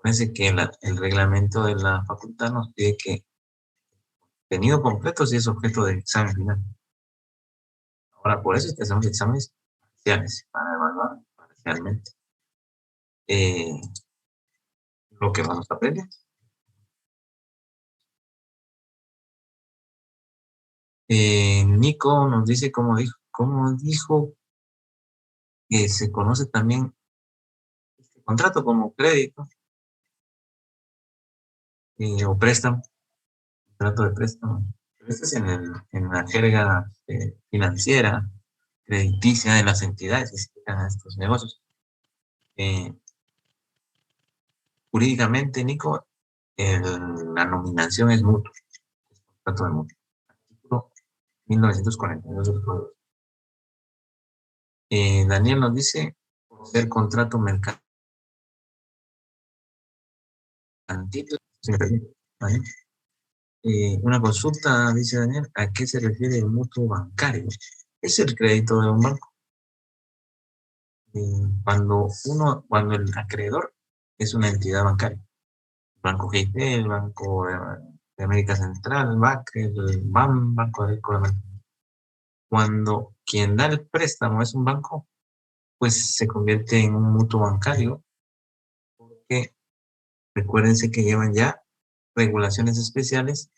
Parece que el reglamento de la facultad nos pide que contenido completo sí es objeto de examen final. Ahora, por eso es que hacemos exámenes parciales, para evaluar parcialmente lo que vamos a aprender. Nico nos dice cómo dijo que se conoce también este contrato como crédito o préstamo, contrato de préstamo. Pero este es en la jerga financiera, crediticia de las entidades que se dedican a estos negocios. Jurídicamente, Nico, la nominación es mutua, es contrato de mutuo. Artículo 1942 del Código. Daniel nos dice, por ser contrato mercantil, si me permite, ¿vale? Una consulta, dice Daniel, ¿a qué se refiere el mutuo bancario? Es el crédito de un banco. Cuando el acreedor es una entidad bancaria, el Banco GIP, el Banco de América Central, el BAC, el BAM, Banco Agrícola Americano. Cuando quien da el préstamo es un banco, pues se convierte en un mutuo bancario, porque recuérdense que llevan ya regulaciones especiales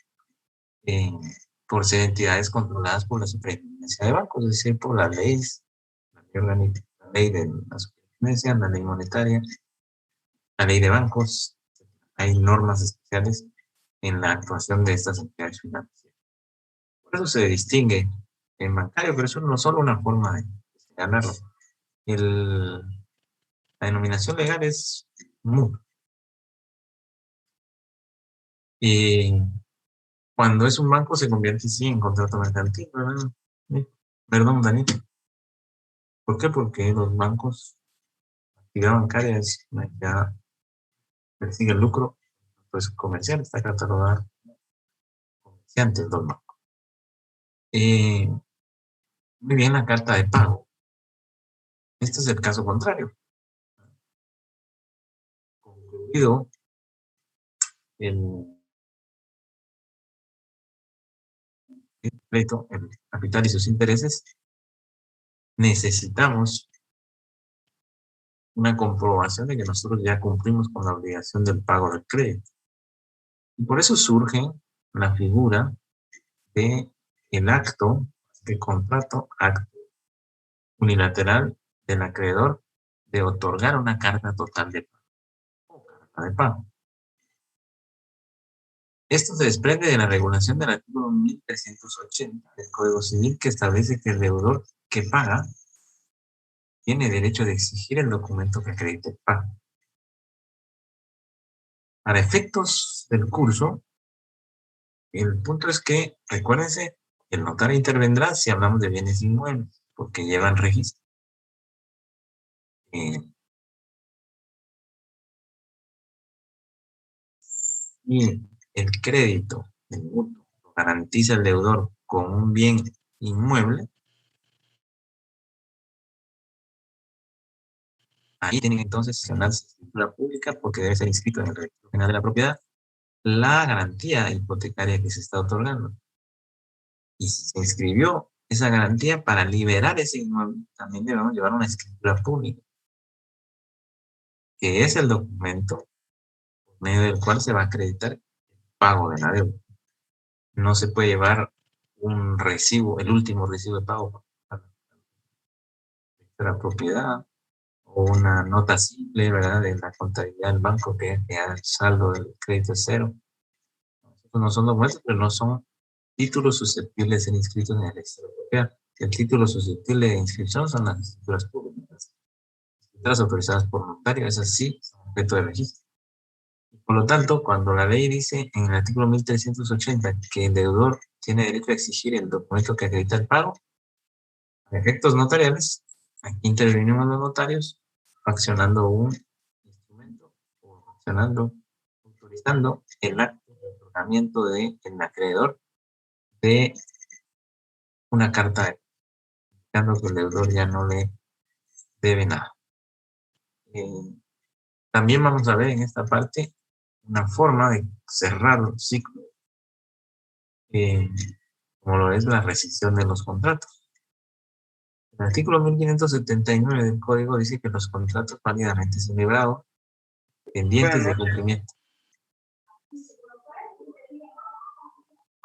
por ser entidades controladas por la Superintendencia de Bancos, es decir, por las leyes, la ley de la Superintendencia, la ley monetaria, la ley de bancos. Hay normas especiales en la actuación de estas entidades financieras. Por eso se distingue en bancario, pero eso no es solo una forma de ganarlo. La denominación legal es mutua. Y cuando es un banco se convierte sí en contrato mercantil, ¿verdad? Perdón, Daniel. ¿Por qué? Porque los bancos, la actividad bancaria es una actividad que persigue el lucro, pues comercial, está catalogada comerciantes los bancos. Muy bien, la carta de pago. Este es el caso contrario. Concluido el crédito, el capital y sus intereses, necesitamos una comprobación de que nosotros ya cumplimos con la obligación del pago del crédito. Y por eso surge la figura de el acto de contrato, acto unilateral del acreedor de otorgar una carta total de pago o carta de pago. Esto se desprende de la regulación del artículo 1380 del Código Civil, que establece que el deudor que paga tiene derecho de exigir el documento que acredite el pago. Para efectos del curso, el punto es que, recuérdense, el notario intervendrá si hablamos de bienes inmuebles, porque llevan registro. Y el crédito del mutuo lo garantiza el deudor con un bien inmueble, ahí tienen entonces que sanarse escritura pública porque debe ser inscrito en el registro general de la propiedad la garantía hipotecaria que se está otorgando. Y si se inscribió esa garantía para liberar ese inmueble, también debemos llevar una escritura pública, que es el documento por medio del cual se va a acreditar el pago de la deuda. No se puede llevar un recibo, el último recibo de pago para la propiedad, o una nota simple, ¿verdad?, de la contabilidad del banco que el saldo del crédito es cero. Estos no son documentos, pero no son títulos susceptibles de ser inscritos en el registro de propiedad. El título susceptible de inscripción son las escrituras públicas, escrituras autorizadas por notario, esas sí son objeto de registro. Por lo tanto, cuando la ley dice en el artículo 1380 que el deudor tiene derecho a exigir el documento que acredita el pago, a efectos notariales, aquí intervenimos los notarios accionando un instrumento o autorizando el acto de otorgamiento del acreedor de una carta de indicando que el deudor ya no le debe nada. También vamos a ver en esta parte una forma de cerrar los ciclos, como lo es la rescisión de los contratos. El artículo 1579 del Código dice que los contratos válidamente celebrados pendientes de cumplimiento.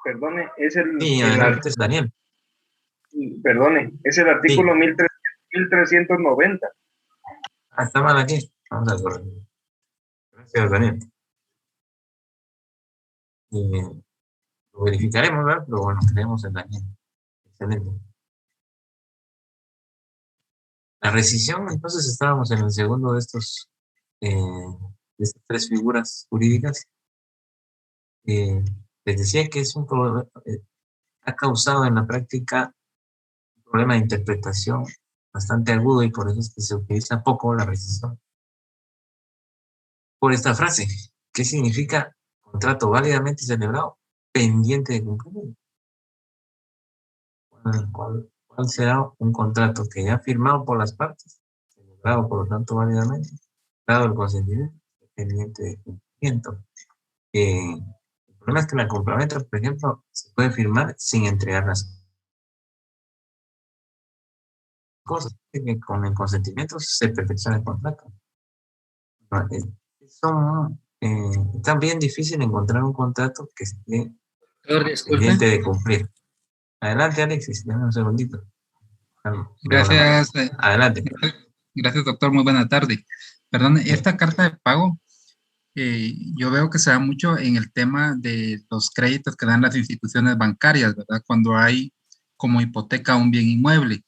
Perdone, es el... Sí, adelante, Daniel. Perdone, es el artículo 1390. Ah, está mal aquí. Vamos a corregir. Gracias, Daniel. Lo verificaremos, ¿verdad? Pero bueno, creemos en Daniel. Excelente. La rescisión, entonces estábamos en el segundo de estas tres figuras jurídicas. Les decía que es un problema, ha causado en la práctica un problema de interpretación bastante agudo y por eso es que se utiliza poco la rescisión. Por esta frase, ¿qué significa contrato válidamente celebrado pendiente de cumplimiento? ¿Cuál será un contrato que ya firmado por las partes, celebrado por lo tanto válidamente, dado el consentimiento, pendiente de cumplimiento? El problema es que la compraventa, por ejemplo, se puede firmar sin entregar las cosas, que con el consentimiento se perfecciona el contrato. Es también difícil encontrar un contrato que esté pendiente de cumplir. Adelante, Alexis, dame un segundito. Gracias. Adelante. Gracias, doctor. Muy buena tarde. Perdón, esta carta de pago, yo veo que se da mucho en el tema de los créditos que dan las instituciones bancarias, ¿verdad? Cuando hay como hipoteca un bien inmueble.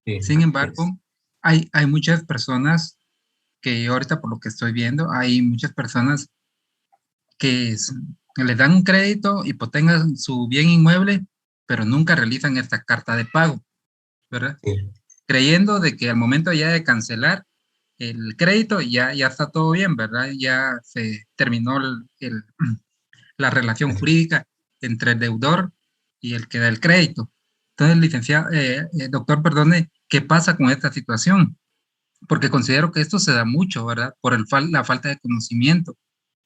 Sí, sin embargo, hay muchas personas que ahorita por lo que estoy viendo, hay muchas personas que le dan un crédito, hipotecan su bien inmueble, pero nunca realizan esta carta de pago, ¿verdad? Sí. Creyendo de que al momento ya de cancelar el crédito ya está todo bien, ¿verdad? Ya se terminó la relación jurídica entre el deudor y el que da el crédito. Entonces, licenciado, doctor, perdone, ¿qué pasa con esta situación? Porque considero que esto se da mucho, ¿verdad? Por la falta de conocimiento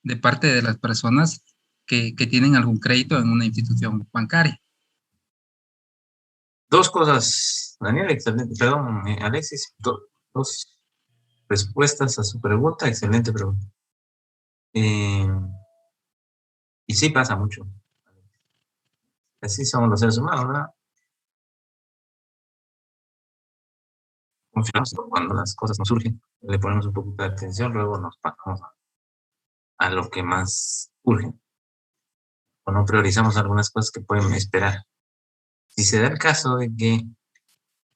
de parte de las personas que tienen algún crédito en una institución bancaria. Dos cosas, Daniel, excelente. Perdón, Alexis, dos respuestas a su pregunta. Excelente pregunta. Y sí pasa mucho. Así somos los seres humanos, ¿verdad? Confiamos cuando las cosas nos surgen, le ponemos un poquito de atención, luego nos pasamos a lo que más urge. O no priorizamos algunas cosas que pueden esperar. Si se da el caso de que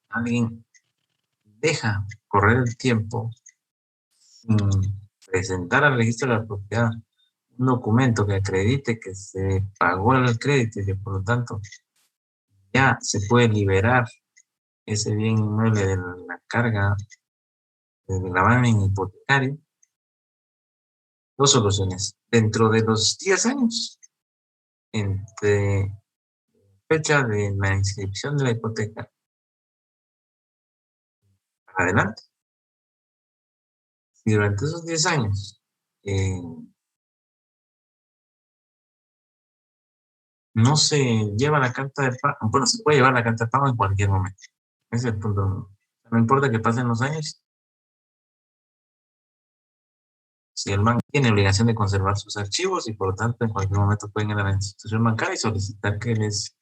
alguien deja correr el tiempo sin presentar al registro de la propiedad un documento que acredite que se pagó el crédito y que por lo tanto ya se puede liberar ese bien inmueble de la carga del gravamen hipotecario, dos soluciones. Dentro de los 10 años, entre fecha de la inscripción de la hipoteca para adelante, si durante esos 10 años no se lleva la carta de pago, bueno, se puede llevar la carta de pago en cualquier momento. Ese es el punto número uno. No importa que pasen los años, si el banco tiene obligación de conservar sus archivos y por lo tanto en cualquier momento pueden ir a la institución bancaria y solicitar que les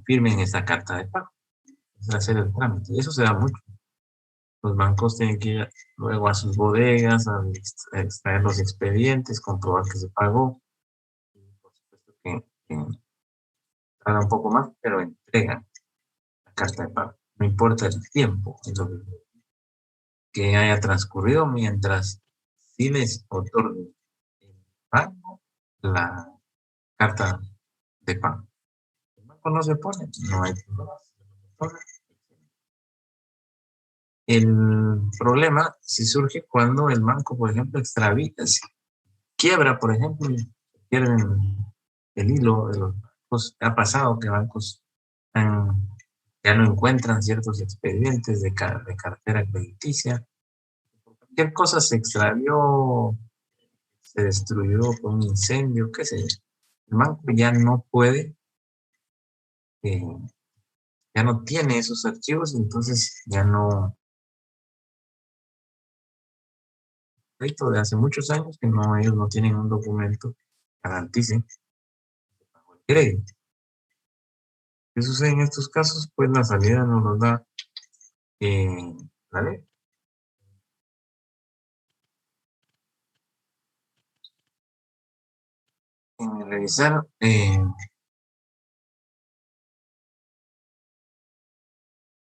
firmen esta carta de pago. Es hacer el trámite. Y eso se da mucho. Los bancos tienen que ir luego a sus bodegas a extraer los expedientes, comprobar que se pagó. Y por supuesto que tarda un poco más, pero entregan la carta de pago. No importa el tiempo que haya transcurrido mientras sí les otorguen el banco la carta de pago. El banco no se pone, no hay problema. El problema sí surge cuando el banco, por ejemplo, extravía, quiebra, por ejemplo, y pierden el hilo de los bancos. Ha pasado que bancos ya no encuentran ciertos expedientes de cartera crediticia. Cualquier cosa se extravió, se destruyó por un incendio, qué sé yo. El banco ya no puede, ya no tiene esos archivos, entonces ya no, de hace muchos años que no, ellos no tienen un documento que garantice el crédito. ¿Qué sucede en estos casos? Pues la salida no nos da la ley. Revisar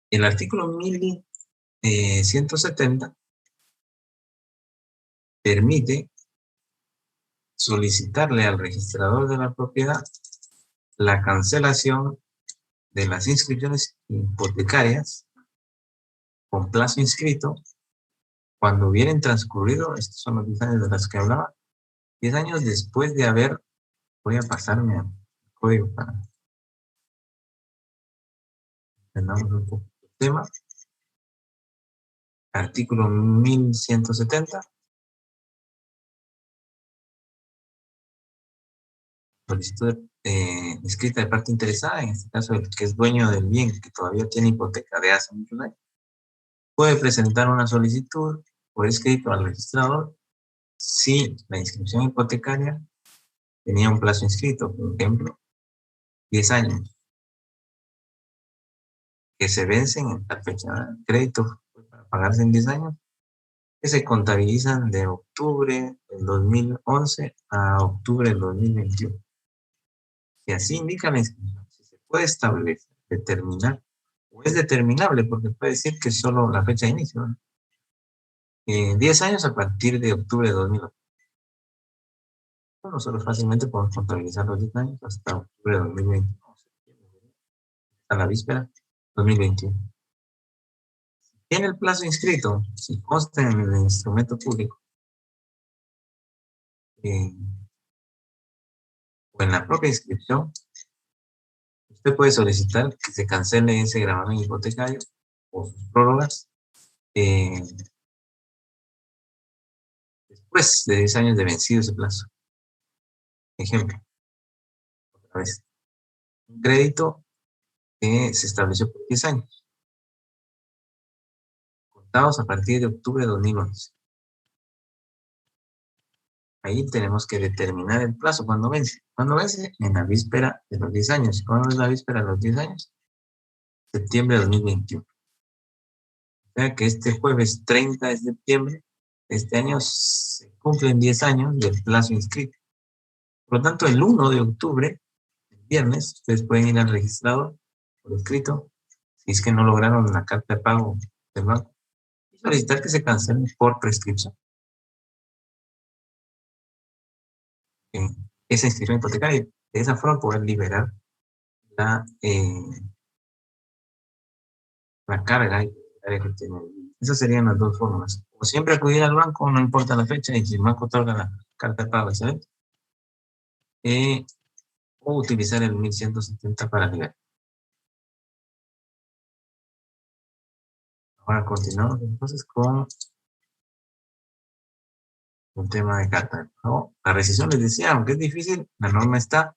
el artículo 1170 permite solicitarle al registrador de la propiedad la cancelación de las inscripciones hipotecarias con plazo inscrito cuando hubieran transcurrido, estos son los 10 años de los que hablaba, 10 años después de haber, voy a pasarme al código para entendamos un poco el tema. Artículo 1170. Solicitud escrita de parte interesada, en este caso el que es dueño del bien, que todavía tiene hipoteca de hace muchos años, puede presentar una solicitud por escrito al registrador si la inscripción hipotecaria tenía un plazo inscrito, por ejemplo, 10 años, que se vencen en tal fecha. El crédito para pagarse en 10 años, que se contabilizan de octubre del 2011 a octubre del 2021. Si así indica la inscripción, si se puede establecer, determinar, o es determinable, porque puede decir que solo la fecha de inicio, ¿no? 10 años a partir de octubre de 2011. Nosotros fácilmente podemos contabilizar los 10 años hasta octubre de 2021, hasta la víspera 2021. Tiene el plazo inscrito, si consta en el instrumento público, o en la propia inscripción, usted puede solicitar que se cancele ese gravamen hipotecario o sus prórrogas después de 10 años de vencido ese plazo. Ejemplo, otra vez, un crédito que se estableció por 10 años, contados a partir de octubre de 2011. Ahí tenemos que determinar el plazo, cuando vence. ¿Cuándo vence? En la víspera de los 10 años. ¿Cuándo es la víspera de los 10 años? Septiembre de 2021. O sea que este jueves 30 de septiembre de este año se cumplen 10 años del plazo inscrito. Por lo tanto, el 1 de octubre, el viernes, ustedes pueden ir al registrador por escrito, si es que no lograron la carta de pago del banco, y solicitar que se cancele por prescripción esa inscripción hipotecaria, y de esa forma poder liberar la carga hipotecaria que tiene. Esas serían las dos formas. O siempre acudir al banco, no importa la fecha, y si el banco otorga la carta de pago, ¿sabes? O utilizar el 1170 para liberar. Ahora continuamos entonces con un tema de carta de pago. La rescisión, les decía, aunque es difícil, la norma está.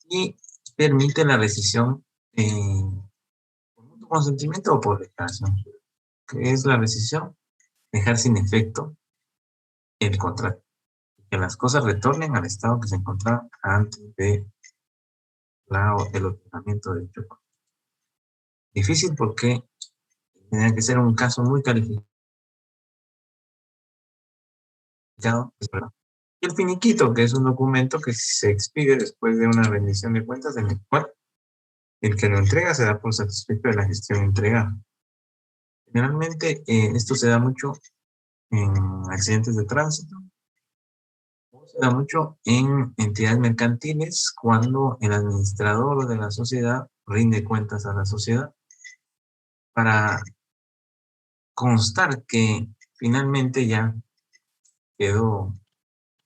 y permite la rescisión por mutuo consentimiento o por declaración. ¿Qué es la rescisión? Dejar sin efecto el contrato. Que las cosas retornen al estado que se encontraba antes de el otorgamiento del dicho contrato. Difícil porque tenía que ser un caso muy calificado. Y el finiquito, que es un documento que se expide después de una rendición de cuentas en el cual el que lo entrega se da por satisfecho de la gestión entregada. Generalmente esto se da mucho en accidentes de tránsito, o se da mucho en entidades mercantiles cuando el administrador de la sociedad rinde cuentas a la sociedad para constar que finalmente ya quedó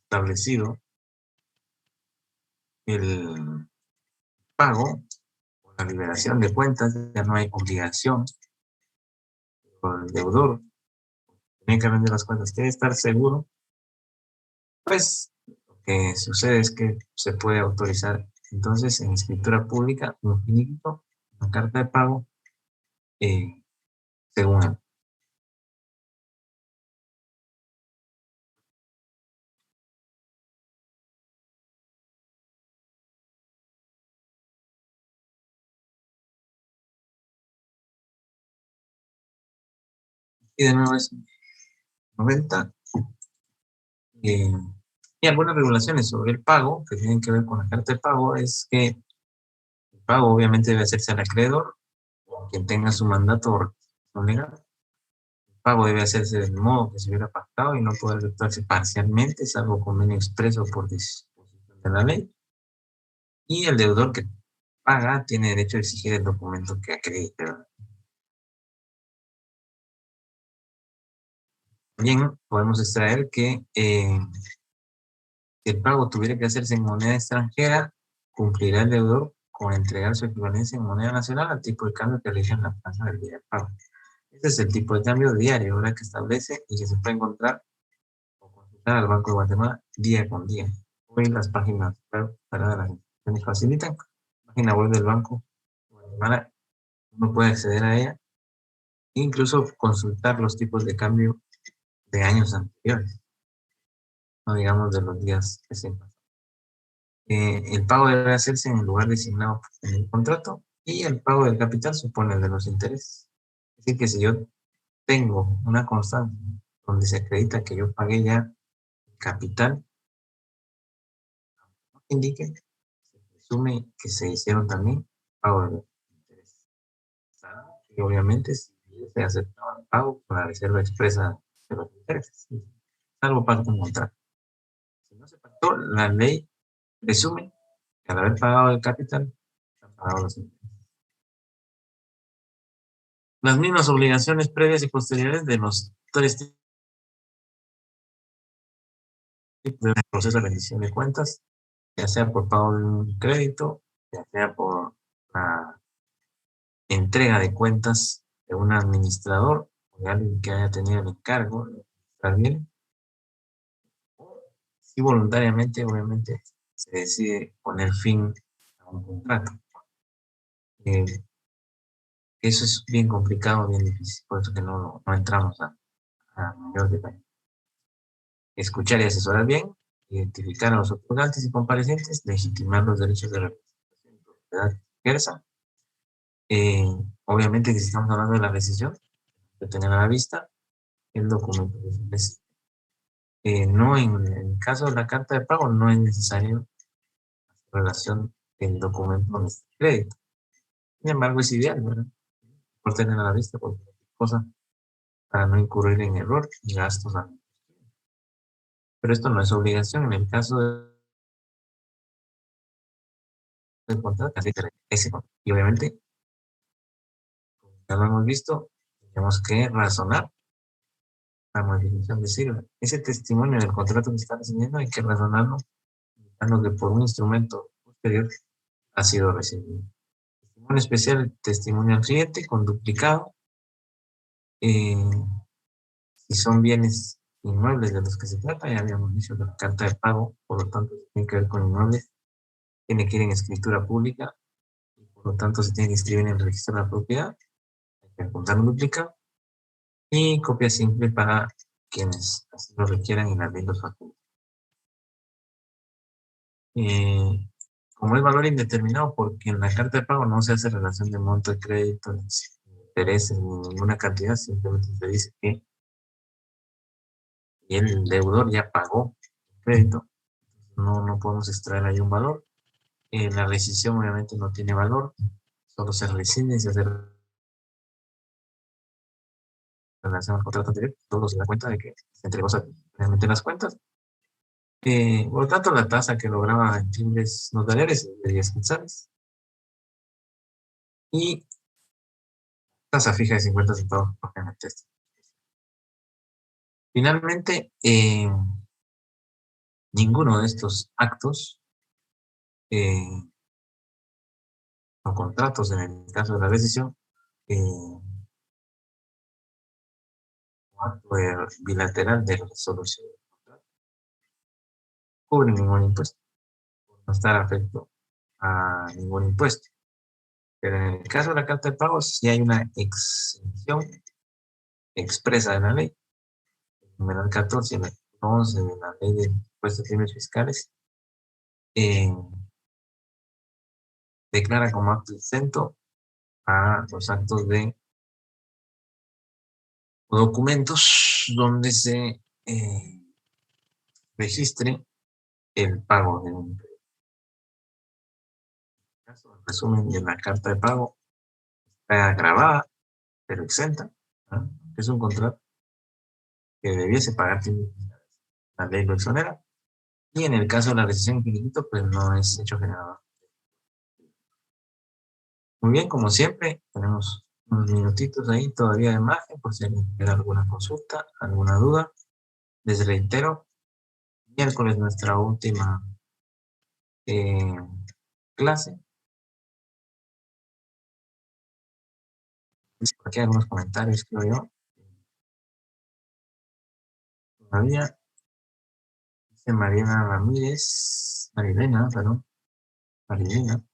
establecido el pago o la liberación de cuentas, ya no hay obligación por el deudor, tiene que rendir las cuentas, quiere estar seguro, pues lo que sucede es que se puede autorizar entonces en escritura pública un finiquito, una carta de pago, según él. Y de nuevo es 90. Y algunas regulaciones sobre el pago que tienen que ver con la carta de pago es que el pago obviamente debe hacerse al acreedor o quien tenga su mandato o requisición legal. El pago debe hacerse del modo que se hubiera pactado y no puede efectuarse parcialmente, salvo convenio expreso por disposición de la ley. Y el deudor que paga tiene derecho a exigir el documento que acredite. También podemos extraer que si el pago tuviera que hacerse en moneda extranjera, cumplirá el deudor con entregar su equivalencia en moneda nacional al tipo de cambio que rige en la plaza del día de pago. Este es el tipo de cambio diario, ¿verdad?, que establece y que se puede encontrar o consultar al Banco de Guatemala día con día. Hoy las páginas web para las instituciones facilitan. La página web del Banco de Guatemala, uno puede acceder a ella e incluso consultar los tipos de cambio de años anteriores, no digamos de los días que se pasan. El pago debe hacerse en el lugar designado en el contrato y el pago del capital supone el de los intereses. Es decir, que si yo tengo una constancia donde se acredita que yo pagué ya el capital, indique, se presume que se hicieron también pago de los intereses. Y obviamente si se aceptaba el pago por la reserva expresa de los intereses, salvo parte un contrato. Si no se pactó, la ley presume que al haber pagado el capital, se han pagado los intereses. Las mismas obligaciones previas y posteriores de los tres tipos de proceso de rendición de cuentas, ya sea por pago de un crédito, ya sea por la entrega de cuentas de un administrador o de alguien que haya tenido el encargo de administrar bien, o si voluntariamente, obviamente, se decide poner fin a un contrato. Eso es bien complicado, bien difícil, por eso que no entramos a mayor detalle. Escuchar y asesorar bien, identificar a los otorgantes y comparecientes, legitimar los derechos de representación y propiedad diversa. Obviamente que si estamos hablando de la rescisión, de tener a la vista el documento que se necesita. No, en el caso de la carta de pago, no es necesario la relación del documento con el crédito. Sin embargo, es ideal, ¿verdad?, por tener a la vista cualquier cosa para no incurrir en error y gastos. Pero esto no es obligación. En el caso del contrato, ese contrato. Y obviamente, como ya lo hemos visto, tenemos que razonar la modificación de sirva. Ese testimonio del contrato que está recibiendo hay que razonarlo, indicando que por un instrumento posterior ha sido recibido. Testimonio especial, testimonio al cliente con duplicado. Si son bienes inmuebles de los que se trata, ya habíamos dicho que la carta de pago, por lo tanto, tiene que ver con inmuebles, tiene que ir en escritura pública, y por lo tanto se tiene que inscribir en el registro de la propiedad, hay que apuntar un duplicado, y copia simple para quienes así lo requieran y la ley los faculta. Como es valor indeterminado, porque en la carta de pago no se hace relación de monto de crédito, ni intereses, ni ninguna cantidad, simplemente se dice que el deudor ya pagó el crédito, no podemos extraer ahí un valor. La rescisión obviamente no tiene valor, solo se rescinde y se hace relación al contrato anterior, todos se dan cuenta de que se entregó realmente las cuentas. Por lo tanto, la tasa que lograba en timbres notariales es de 10 quetzales. Y tasa fija de 50 centavos por cada texto. Finalmente, ninguno de estos actos o contratos, en el caso de la rescisión, acto bilateral de resolución del contrato, cubre ningún impuesto, por no estar afecto a ningún impuesto. Pero en el caso de la carta de pago, sí hay una exención expresa de la ley. El numeral 14 y el 11 de la ley de impuestos de bienes fiscales declara como acto exento a los actos de documentos donde se registre el pago de un crédito. El resumen de la carta de pago está grabada, pero exenta, ¿no? Es un contrato que debiese pagar la ley lo exonera, y en el caso de la rescisión finiquito, pues no es hecho generador. Muy bien, como siempre, tenemos unos minutitos ahí todavía de margen por si alguien tiene alguna consulta, alguna duda. Les reitero, miércoles nuestra última clase. Aquí hay algunos comentarios, creo yo. Todavía dice Mariana Ramírez, Marilena, perdón, Marilena.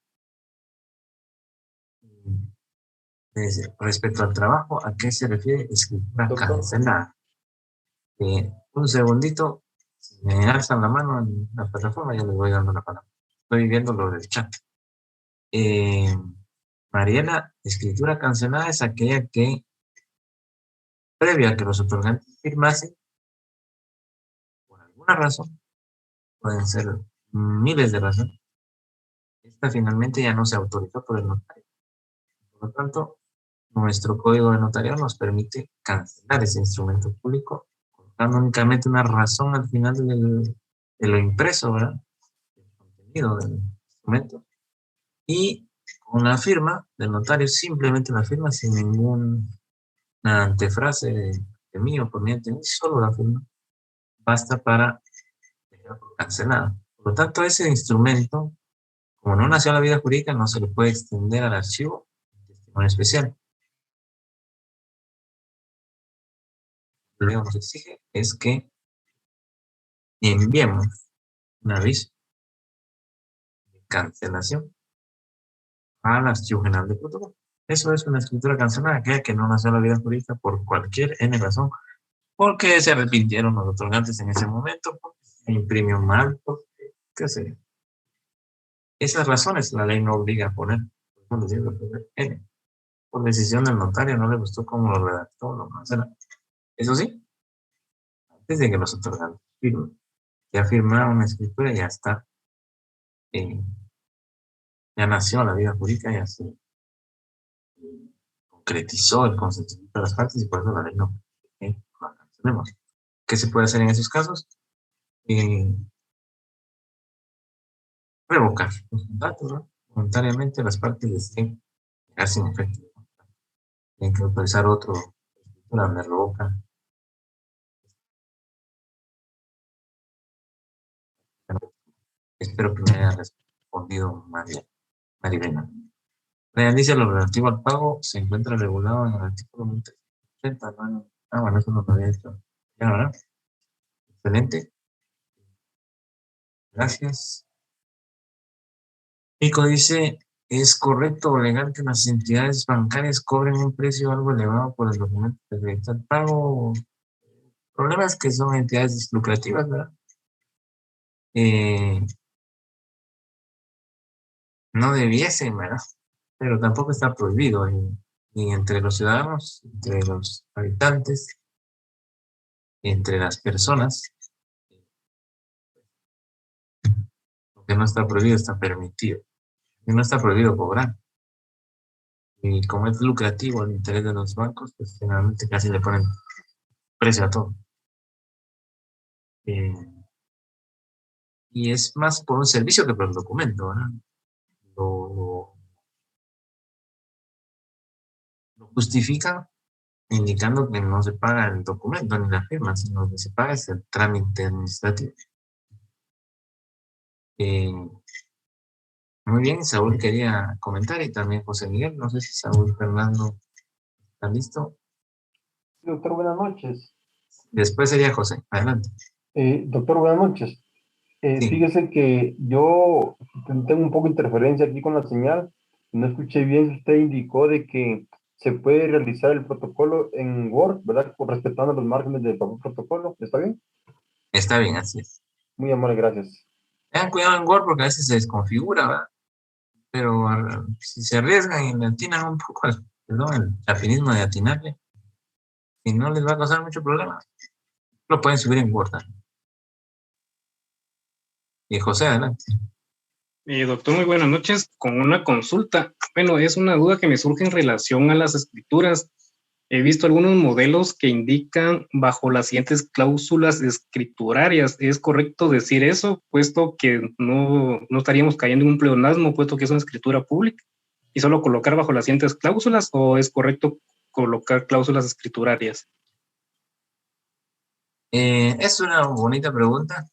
Respecto al trabajo, ¿a qué se refiere escritura cancelada? Un segundito, si me alzan la mano en la plataforma, ya les voy dando la palabra. Estoy viendo lo del chat. Mariela, escritura cancelada es aquella que, previa a que los otorgantes firmasen, por alguna razón, pueden ser miles de razones, esta finalmente ya no se autorizó por el notario. Por lo tanto, nuestro código de notario nos permite cancelar ese instrumento público, colocando únicamente una razón al final de lo impreso, ¿verdad? El contenido del instrumento. Y con la firma del notario, simplemente la firma sin ninguna antefrase de mí o por mi ante mí, solo la firma basta para dejar cancelada. Por lo tanto, ese instrumento, como no nació a la vida jurídica, no se le puede extender al archivo de testimonio especial. Lo que nos exige es que enviemos un aviso de cancelación al archivo general de protocolo. Eso es una escritura cancelada, aquella que no nació a la vida jurídica por cualquier N razón, porque se arrepintieron los otorgantes en ese momento, porque se imprimió mal, porque, qué sé yo. Esas razones la ley no obliga a poner, N. Por decisión del notario, no le gustó cómo lo redactó, lo cancela. Eso sí, antes de que los otorgantes firmen, ya firmaron una escritura y ya está, ya nació a la vida jurídica, ya se concretizó el consentimiento de las partes y por eso la ley no la cancelemos. ¿Qué se puede hacer en esos casos? Revocar los contratos, ¿no? Voluntariamente las partes deciden dejar sin efecto. Tienen que autorizar otro escritura donde revocan. Espero que me haya respondido Marilena. Dice lo relativo al pago se encuentra regulado en el artículo 1380. Bueno, eso no lo había hecho. Ya, ¿verdad? Excelente. Gracias. Pico dice, ¿es correcto o legal que las entidades bancarias cobren un precio algo elevado por el documento de acreditar pago? El problema es que son entidades lucrativas, ¿verdad? No debiesen, ¿verdad? Pero tampoco está prohibido ni entre los ciudadanos, entre los habitantes, entre las personas. Lo que no está prohibido está permitido. Y no está prohibido cobrar. Y como es lucrativo el interés de los bancos, pues generalmente casi le ponen precio a todo. Y es más por un servicio que por el documento, ¿verdad? Lo justifican indicando que no se paga el documento ni la firma, sino que se paga es el trámite administrativo. Muy bien, Saúl quería comentar y también José Miguel. No sé si Saúl Fernando está listo. Doctor, buenas noches. Después sería José. Adelante. Doctor, buenas noches. Sí. Fíjese que yo tengo un poco de interferencia aquí con la señal. No escuché bien si usted indicó de que se puede realizar el protocolo en Word, ¿verdad? Respetando los márgenes del protocolo. ¿Está bien? Está bien, así es. Muy amable, gracias. Tengan cuidado en Word porque a veces se desconfigura, ¿verdad? Pero si se arriesgan y le atinan un poco el chapinismo de atinarle, y no les va a causar mucho problema, lo pueden subir en Word también. Y José, adelante. Doctor, muy buenas noches. Con una consulta. Bueno, es una duda que me surge en relación a las escrituras. He visto algunos modelos que indican bajo las siguientes cláusulas escriturarias. ¿Es correcto decir eso, puesto que no estaríamos cayendo en un pleonasmo, puesto que es una escritura pública? ¿Y solo colocar bajo las siguientes cláusulas o es correcto colocar cláusulas escriturarias? Es una bonita pregunta.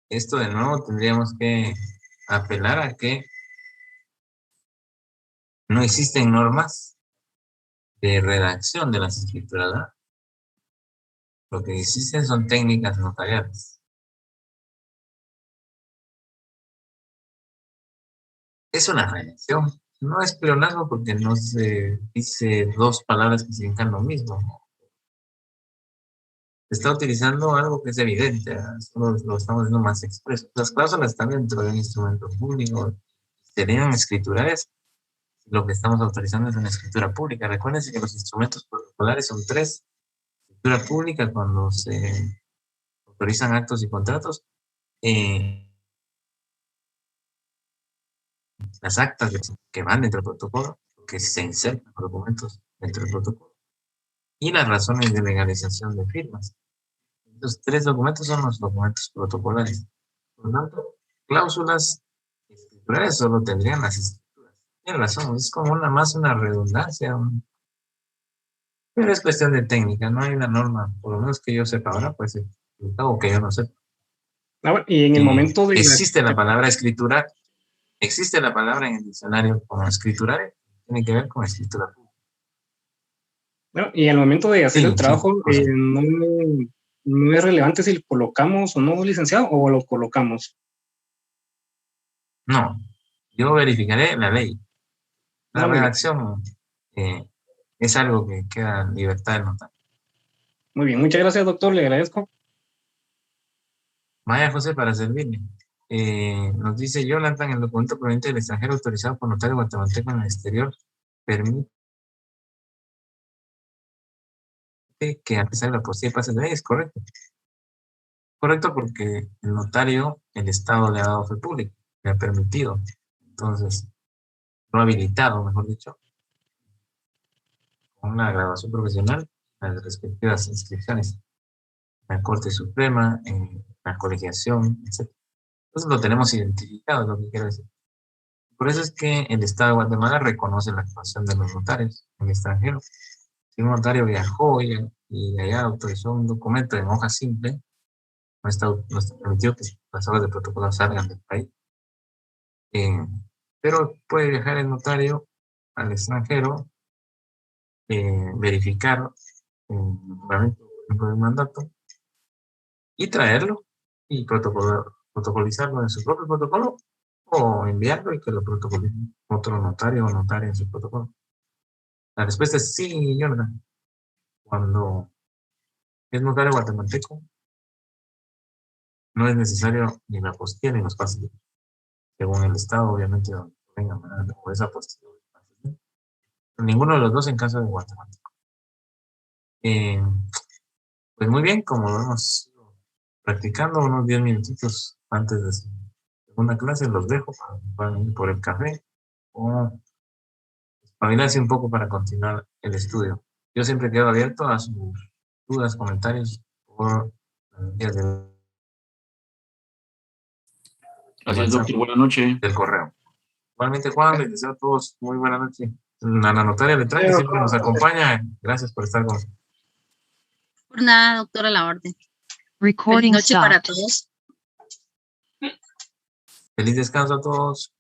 Esto de nuevo tendríamos que apelar a que no existen normas de redacción de las escrituras, ¿verdad? Lo que existen son técnicas notariales. Es una redacción. No es pleonasmo porque no se dice dos palabras que significan lo mismo. Se está utilizando algo que es evidente, ¿verdad? Solo lo estamos haciendo más expreso. Las cláusulas están dentro de un instrumento público. Serían escriturales. Lo que estamos autorizando es una escritura pública. Recuérdense que los instrumentos protocolares son tres. Escritura pública cuando se autorizan actos y contratos. Las actas que van dentro del protocolo, que se insertan los documentos dentro del protocolo. Y las razones de legalización de firmas. Los tres documentos son los documentos protocolares. Por lo tanto, cláusulas escriturales solo tendrían las escrituras. Tiene razón, es como más una redundancia. Pero es cuestión de técnica, no hay una norma, por lo menos que yo sepa ahora, pues, o que yo no sepa. Y en el momento de existe la palabra escritura, existe la palabra en el diccionario como escriturar, tiene que ver con escritura pública. Y al momento de hacer el trabajo, sí, no es relevante si lo colocamos o no, licenciado, o lo colocamos. No, yo verificaré la ley. La redacción es algo que queda en libertad del notario. Muy bien, muchas gracias, doctor, le agradezco. Vaya, José, para servirle. Nos dice Jonathan, el documento proveniente del extranjero autorizado por notario guatemalteco en el exterior permite que a pesar de la apostilla pase de ley. Es correcto. Correcto porque el notario, el Estado le ha dado fe pública, le ha permitido. Entonces, lo ha habilitado, mejor dicho, con una graduación profesional a las respectivas inscripciones en la Corte Suprema, en la colegiación, etc. Entonces lo tenemos identificado, es lo que quiero decir. Por eso es que el Estado de Guatemala reconoce la actuación de los notarios en el extranjero. Si un notario viajó y allá autorizó un documento en hoja simple, no está permitido que las hojas de protocolo salgan del país. Pero puede viajar el notario al extranjero, verificar el nombramiento del mandato y traerlo y protocolizarlo en su propio protocolo o enviarlo y que lo protocolice otro notario o notaria en su protocolo. La respuesta es sí, Jonathan. Cuando es notario guatemalteco, no es necesario ni la apostilla ni los pases, según el estado, obviamente, donde venga, o esa apostilla. Ninguno de los dos en caso de guatemalteco. Pues muy bien, como lo hemos ido practicando unos 10 minutitos antes de su segunda clase, los dejo para que puedan ir por el café o espabilarse un poco para continuar el estudio. Yo siempre quedo abierto a sus dudas, comentarios por días Gracias, doctor. Buenas noches. Del correo. Igualmente, Juan, les deseo a todos muy buena noche. La notaria de traje siempre nos acompaña. Gracias por estar con nosotros. Por nada, doctora, a la orden. Recording Feliz noche para stopped. todos. Feliz descanso a todos.